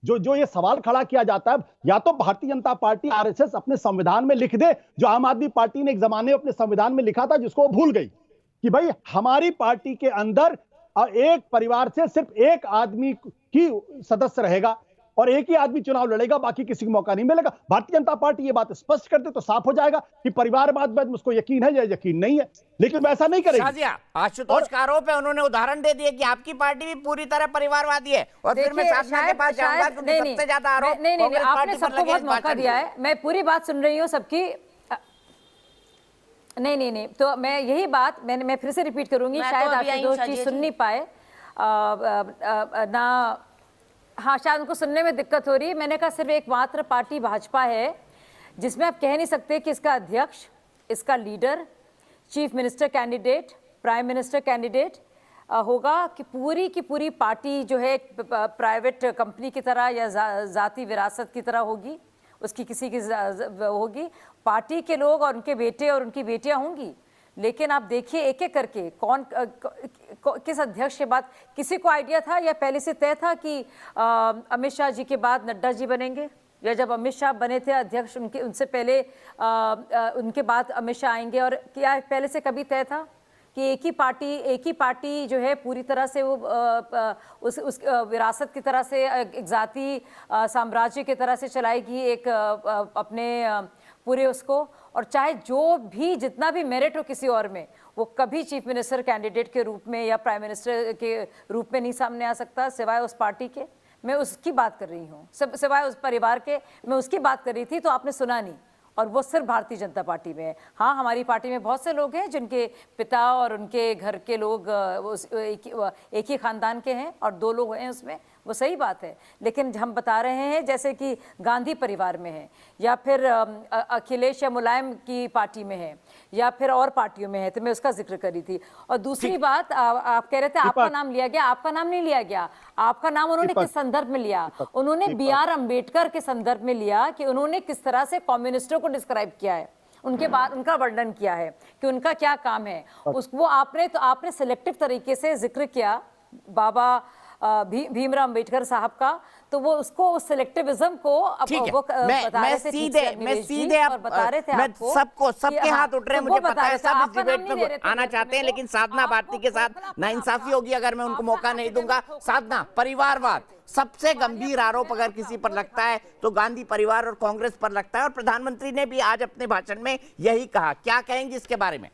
जो ये सवाल खड़ा किया जाता है, या तो भारतीय जनता पार्टी आरएसएस अपने संविधान में लिख दे, जो आम आदमी पार्टी ने एक जमाने में अपने संविधान में लिखा था, जिसको वो भूल गई, कि भाई हमारी पार्टी के अंदर एक परिवार से सिर्फ एक आदमी की सदस्य रहेगा और एक ही आदमी चुनाव लड़ेगा, बाकी किसी को मौका नहीं मिलेगा। भारतीय जनता पार्टी ये बात स्पष्ट कर दे तो साफ हो जाएगा कि परिवारवाद में उसको यकीन है या यकीन नहीं है, लेकिन वैसा नहीं करेगी। आशुतोष का आरोप है, उन्होंने उदाहरण दे दिए कि आपकी पार्टी भी पूरी तरह परिवारवादी है। और फिर मैं शासना के पास जाऊंगा क्योंकि सबसे ज्यादा आरोप नहीं, आपने सबको बहुत मौका दिया है, मैं पूरी बात सुन रही हूँ सबकी। नहीं, तो मैं यही बात मैं फिर से रिपीट करूंगी, शायद आशुतोष जी सुन नहीं पाए ना। हाँ, शायद उनको सुनने में दिक्कत हो रही है। मैंने कहा सिर्फ एकमात्र पार्टी भाजपा है जिसमें आप कह नहीं सकते कि इसका अध्यक्ष, इसका leader, chief minister candidate, prime minister candidate होगा, कि पूरी की पूरी पार्टी जो है प्राइवेट कंपनी की तरह या जाती विरासत की तरह होगी, उसकी किसी की होगी। पार्टी के लोग और उनके बेटे और उनकी बेटियां होंगी, लेकिन आप देखिए एक एक करके कौन किस अध्यक्ष के बाद, किसी को आइडिया था या पहले से तय था कि अमित शाह जी के बाद नड्डा जी बनेंगे, या जब अमित शाह बने थे अध्यक्ष उनसे पहले उनके बाद अमित शाह आएंगे? और क्या पहले से कभी तय था कि एक ही पार्टी जो है पूरी तरह से वो उस विरासत की तरह से, एक जाति साम्राज्य की तरह से चलाएगी, एक अपने पूरे उसको, और चाहे जो भी जितना भी मेरिट हो किसी और में, वो कभी चीफ मिनिस्टर कैंडिडेट के रूप में या प्राइम मिनिस्टर के रूप में नहीं सामने आ सकता, सिवाय उस पार्टी के। मैं उसकी बात कर रही हूँ, सिवाय उस परिवार के मैं उसकी बात कर रही थी, तो आपने सुना नहीं। और वो सिर्फ भारतीय जनता पार्टी में है। हाँ, हमारी पार्टी में बहुत से लोग हैं जिनके पिता और उनके घर के लोग एक ही खानदान के हैं और 2 लोग हैं उसमें, वो सही बात है। लेकिन हम बता रहे हैं जैसे कि गांधी परिवार में है, या फिर अखिलेश या मुलायम की पार्टी में है, या फिर और पार्टियों में है, तो मैं उसका जिक्र करी थी। और दूसरी बात, आप कह रहे थे आपका नाम लिया गया, आपका नाम नहीं लिया गया। आपका नाम उन्होंने किस संदर्भ में लिया? उन्होंने BR अम्बेडकर के संदर्भ में लिया कि उन्होंने किस तरह से कम्युनिस्टों को डिस्क्राइब किया है, उनके बाद उनका वर्णन किया है कि उनका क्या काम है। उसको आपने सिलेक्टिव तरीके से जिक्र किया बाबा भीमराव अम्बेडकर साहब का, तो वो उसको उस सिलेक्टिविज्म को वो मैं सीधे अब बता रहे थे आपको, सबके हाथ उठ रहे हैं, मुझे पता है, सब इस डिबेट में आना चाहते हैं, लेकिन साधना भारती के साथ नाइंसाफी होगी अगर मैं उनको मौका नहीं दूंगा। साधना, परिवारवाद सबसे गंभीर आरोप अगर किसी पर लगता है तो गांधी परिवार और कांग्रेस पर लगता है, और प्रधानमंत्री ने भी आज अपने भाषण में यही कहा। क्या कहेंगे इसके बारे में?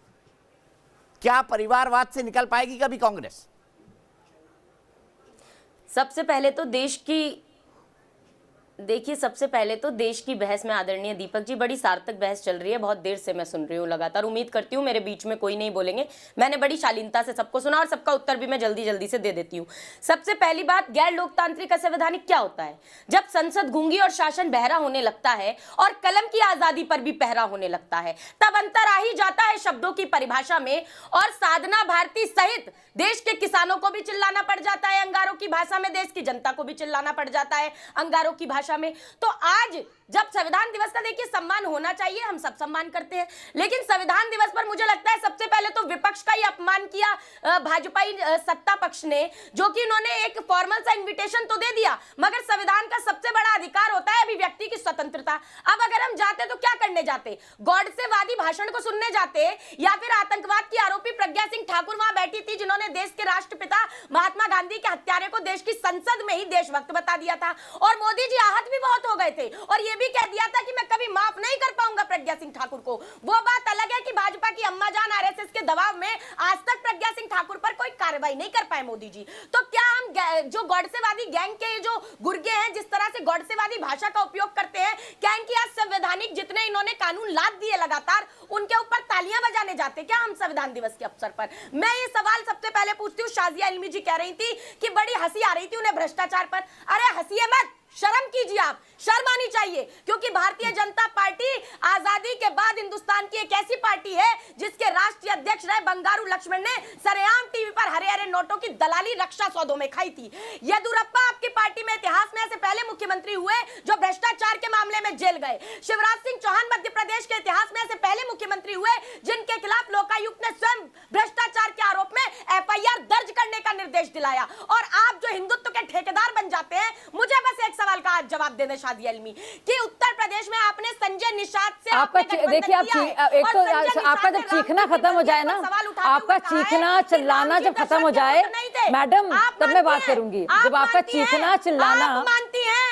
क्या परिवारवाद से निकल पाएगी कभी कांग्रेस? सबसे पहले तो सबसे पहले तो देश की बहस में आदरणीय दीपक जी, बड़ी सार्थक बहस चल रही है, बहुत देर से मैं सुन रही हूँ लगातार। उम्मीद करती हूँ मेरे बीच में कोई नहीं बोलेंगे। मैंने बड़ी शालीनता से सबको सुना और सबका उत्तर भी मैं जल्दी जल्दी से दे देती हूँ। सबसे पहली बात, गैर लोकतांत्रिक असंवैधानिक क्या होता है? जब संसद गूंगी और शासन बहरा होने लगता है और कलम की आजादी पर भी पहरा होने लगता है, तब अंतर आ ही जाता है शब्दों की परिभाषा में। और साधना भारती सहित देश के किसानों को भी चिल्लाना पड़ जाता है अंगारों की भाषा में, देश की जनता को भी चिल्लाना पड़ जाता है अंगारों की भाषा में। तो आज जब संविधान दिवस का देखिए सम्मान होना चाहिए, हम सब सम्मान करते हैं, लेकिन संविधान दिवस पर मुझे लगता है सबसे पहले तो विपक्ष का ही अपमान किया भाजपाई सत्ता पक्ष ने, जो कि उन्होंने एक फॉर्मल सा इन्विटेशन तो दे दिया, मगर संविधान का सबसे बड़ा अधिकार होता है अभिव्यक्ति की स्वतंत्रता। अब अगर हम जाते तो क्या करने जाते? गॉडसेवादी भाषण को सुनने जाते, या फिर आतंकवाद की आरोपी प्रज्ञा सिंह ठाकुर वहां बैठी थी, जिन्होंने देश के राष्ट्रपिता महात्मा गांधी के हत्यारे को देश की संसद में ही देशभक्त बता दिया था, और मोदी जी आहत भी बहुत हो गए थे और ये भी कह दिया था कि मैं कभी माफ नहीं कर पाऊंगा प्रज्ञा सिंह ठाकुर को। वो बात अलग है कि भाजपा की अम्मा जान आरएसएस के दबाव में आज तक प्रज्ञा सिंह ठाकुर पर कोई कार्रवाई नहीं कर पाए मोदी जी। तो क्या हम जो गॉडसेवादी गैंग के जो गुर्गे हैं, जिस तरह से गॉडसेवादी भाषा का उपयोग करते हैं, क्या इनकी आज संवैधानिक जितने इन्होंने कानून लाद दिए लगातार, उनके ऊपर तालियां बजाने जाते क्या हम संविधान दिवस के अवसर पर? मैं ये सवाल सबसे पहले पूछती हूँ। शाजिया इल्मी जी कह रही थी कि बड़ी हंसी आ रही थी उन्हें भ्रष्टाचार पर। अरे हंसिए मत, शर्म कीजिए, आप शर्म आनी चाहिए, क्योंकि भारतीय जनता पार्टी आजादी के बाद हिंदुस्तान की एक ऐसी पार्टी है जिसके राष्ट्रीय अध्यक्ष रहे बंगारू लक्ष्मण ने सरेआम टीवी पर हरे हरे नोटों की दलाली रक्षा सौदों में खाई थी। येदियुरप्पा आपकी पार्टी में इतिहास में ऐसे पहले मुख्यमंत्री हुए जो भ्रष्टाचार के मामले में जेल गए। शिवराज सिंह चौहान मध्य प्रदेश के इतिहास में ऐसे पहले मुख्यमंत्री हुए जिनके खिलाफ लोकायुक्त ने स्वयं भ्रष्टाचार के आरोप में FIR दर्ज करने का निर्देश दिलाया। और आप जो हिंदुत्व के ठेकेदार बन जाते हैं, मुझे बस एक सवाल का आज जवाब दे दे शाजिया इल्मी कि उत्तर प्रदेश में आपने संजय निषाद से आपका देखिए, आप एक तो आपका जब चीखना खत्म हो जाए ना, आपका चीखना चिल्लाना जब खत्म हो जाए मैडम, तब मैं बात करूंगी। जब आपका चीखना चिल्लाना,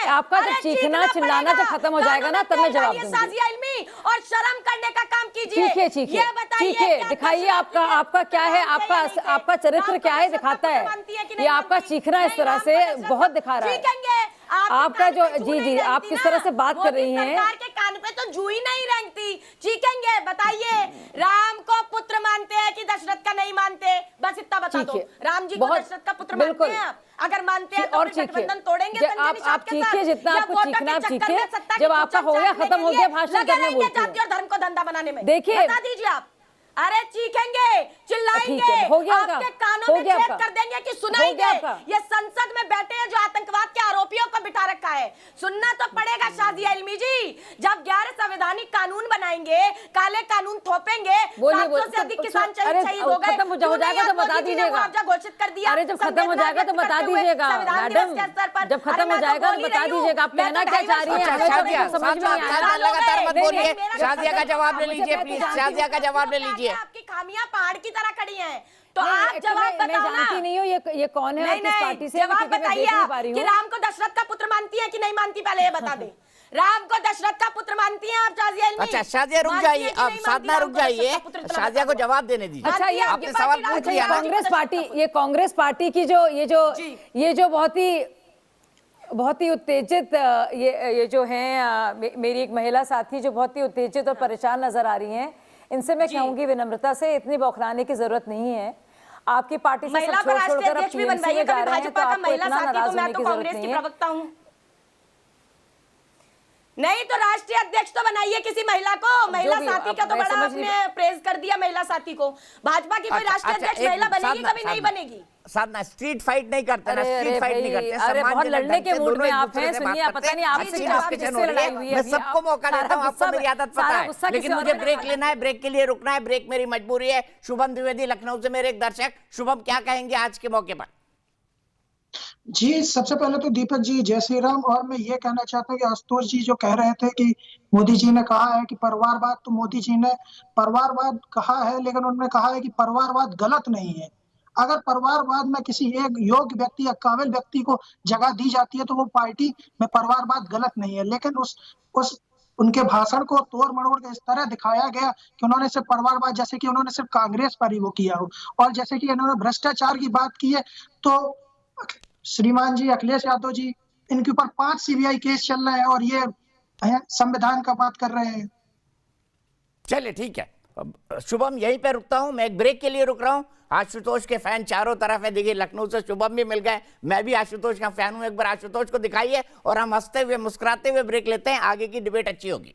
आपका जब चीखना चिल्लाना जब खत्म हो जाएगा ना, तब मैं जवाब दूंगी। शाजिया इल्मी, और शर्म करने का काम कीजिए। चीखिए, दिखाइए आपका क्या है, आपका चरित्र क्या है, दिखाता है। ये आपका चीखना इस तरह से बहुत दिखा रहा है आपका जो जी आप किस तरह से बात कर रही हैं। सरकार के कान पे तो जूही नहीं रेंगती, चीखेंगे। बताइए, राम को पुत्र मानते हैं कि दशरथ का नहीं मानते? बस इतना बता दो, राम जी को दशरथ का पुत्र मानते हैं आप? अगर मानते हैं तो गठबंधन तोड़ेंगे। आप चीखिए, जितना आपको चीखना आप चीखिए। जब आपका हो गया, खत्म हो गया भाषण करने बोलते हैं, जाति और धर्म को धंधा बनाने में। देखिए, बता दीजिए आप। अरे चीखेंगे, चिल्लाएंगे, आपके कानों में छेद कर देंगे कि सुनाएंगे। ये संसद में बैठे हैं जो आतंकवाद के आरोपियों को बिठा रखा है, सुनना तो पड़ेगा शाजिया इल्मी जी। जब 11 संवैधानिक कानून बनाएंगे, काले कानून थोपेंगे, 700 से अधिक किसान शहीद हो गए। खत्म हो जाएगा तो बता दीजिएगा, घोषित कर दिया। अरे जब खत्म हो जाएगा तो बता दीजिएगा मैडम, जब खत्म हो जाएगा तो बता दीजिएगा आप कहना क्या चाह रही हैं। समझ में नहीं आ रहा, लगातार मत बोलिए। शाजिया का जवाब ले लीजिए प्लीज, शाजिया का जवाब ले लीजिए। आपकी खामियां पहाड़ की तरह खड़ी हैं, तो आप जवाब बताओ। मैं जानती नहीं हूँ ये कौन है और किस पार्टी से, जवाब बताइए आप कि राम को दशरथ का पुत्र मानती है कि नहीं मानती, पहले ये बता दे। राम को दशरथ का पुत्र मानती हैं आप शाजिया इल्मी? अच्छा शाजिया रुक मानती जाइए, हैं कि अब नहीं साधना मानती रुक राम को जाइए, दशरथ का पुत्र तलाश शाजिया को करना? जवाब देने दीजिए। अच्छा, ये आपने सवाल पूछ अच्छा, लिया ना। ये कांग्रेस पार्टी की जो बहुत ही उत्तेजित ये जो हैं मेरी एक महिला साथी जो बहुत ही उत्तेजित और परेशान नजर आ रही हैं, इनसे मैं कहूंगी विनम्रता से इतनी बौखलाने की जरूरत नहीं है। आपकी पार्टी से महिला को राष्ट्रीय अध्यक्ष भी बनवाइए, कभी भाजपा का महिला साथी, तो मैं तो कांग्रेस की प्रवक्ता हूँ। नहीं तो राष्ट्रीय अध्यक्ष तो बनाइए किसी महिला को, महिला साथी का तो बड़ा आपने प्रेज कर दिया महिला साथी को। भाजपा की कोई राष्ट्रीय अध्यक्ष महिला बनेगी? कभी नहीं बनेगी। साधना स्ट्रीट फाइट नहीं करते ना, स्ट्रीट फाइट नहीं करते। अरे बहुत लड़ने के मूड में आप हैं, सुनिए पता नहीं आपसे किससे लड़ाई हुई है। मैं सबको मौका देता हूं, आपको मेरी आदत पता है, लेकिन मुझे ब्रेक लेना है, ब्रेक के लिए रुकना है, ब्रेक मेरी मजबूरी है। शुभम द्विवेदी लखनऊ से मेरे एक दर्शक, शुभम क्या कहेंगे आज के मौके पर? जी, सबसे पहले तो दीपक जी जय श्री राम। और मैं ये कहना चाहता हूँ कि आशुतोष जी जो कह रहे थे कि मोदी जी ने कहा है कि परिवारवाद, तो मोदी जी ने परिवारवाद कहा है, लेकिन उन्होंने कहा है कि परिवारवाद गलत नहीं है। अगर परिवारवाद में किसी एक योग्य व्यक्ति या काबिल व्यक्ति को जगह दी जाती है तो वो पार्टी में परिवारवाद गलत नहीं है। लेकिन उस उनके भाषण को तोड़ मरोड़ के इस तरह दिखाया गया कि उन्होंने सिर्फ परिवारवाद, जैसे कि उन्होंने सिर्फ कांग्रेस पर ही वो किया हो, और जैसे कि इन्होंने भ्रष्टाचार की बात की है, तो श्रीमान जी अखिलेश यादव जी, इनके ऊपर 5 सीबीआई केस चल रहे हैं और ये संविधान का बात कर रहे हैं। चलिए ठीक है, शुभम यहीं पे रुकता हूं, मैं एक ब्रेक के लिए रुक रहा हूं। आशुतोष के फैन चारों तरफ है, देखिए लखनऊ से शुभम भी मिल गए, मैं भी आशुतोष का फैन हूं। एक बार आशुतोष को दिखाइए और हम हंसते हुए मुस्कुराते हुए ब्रेक लेते हैं, आगे की डिबेट अच्छी होगी।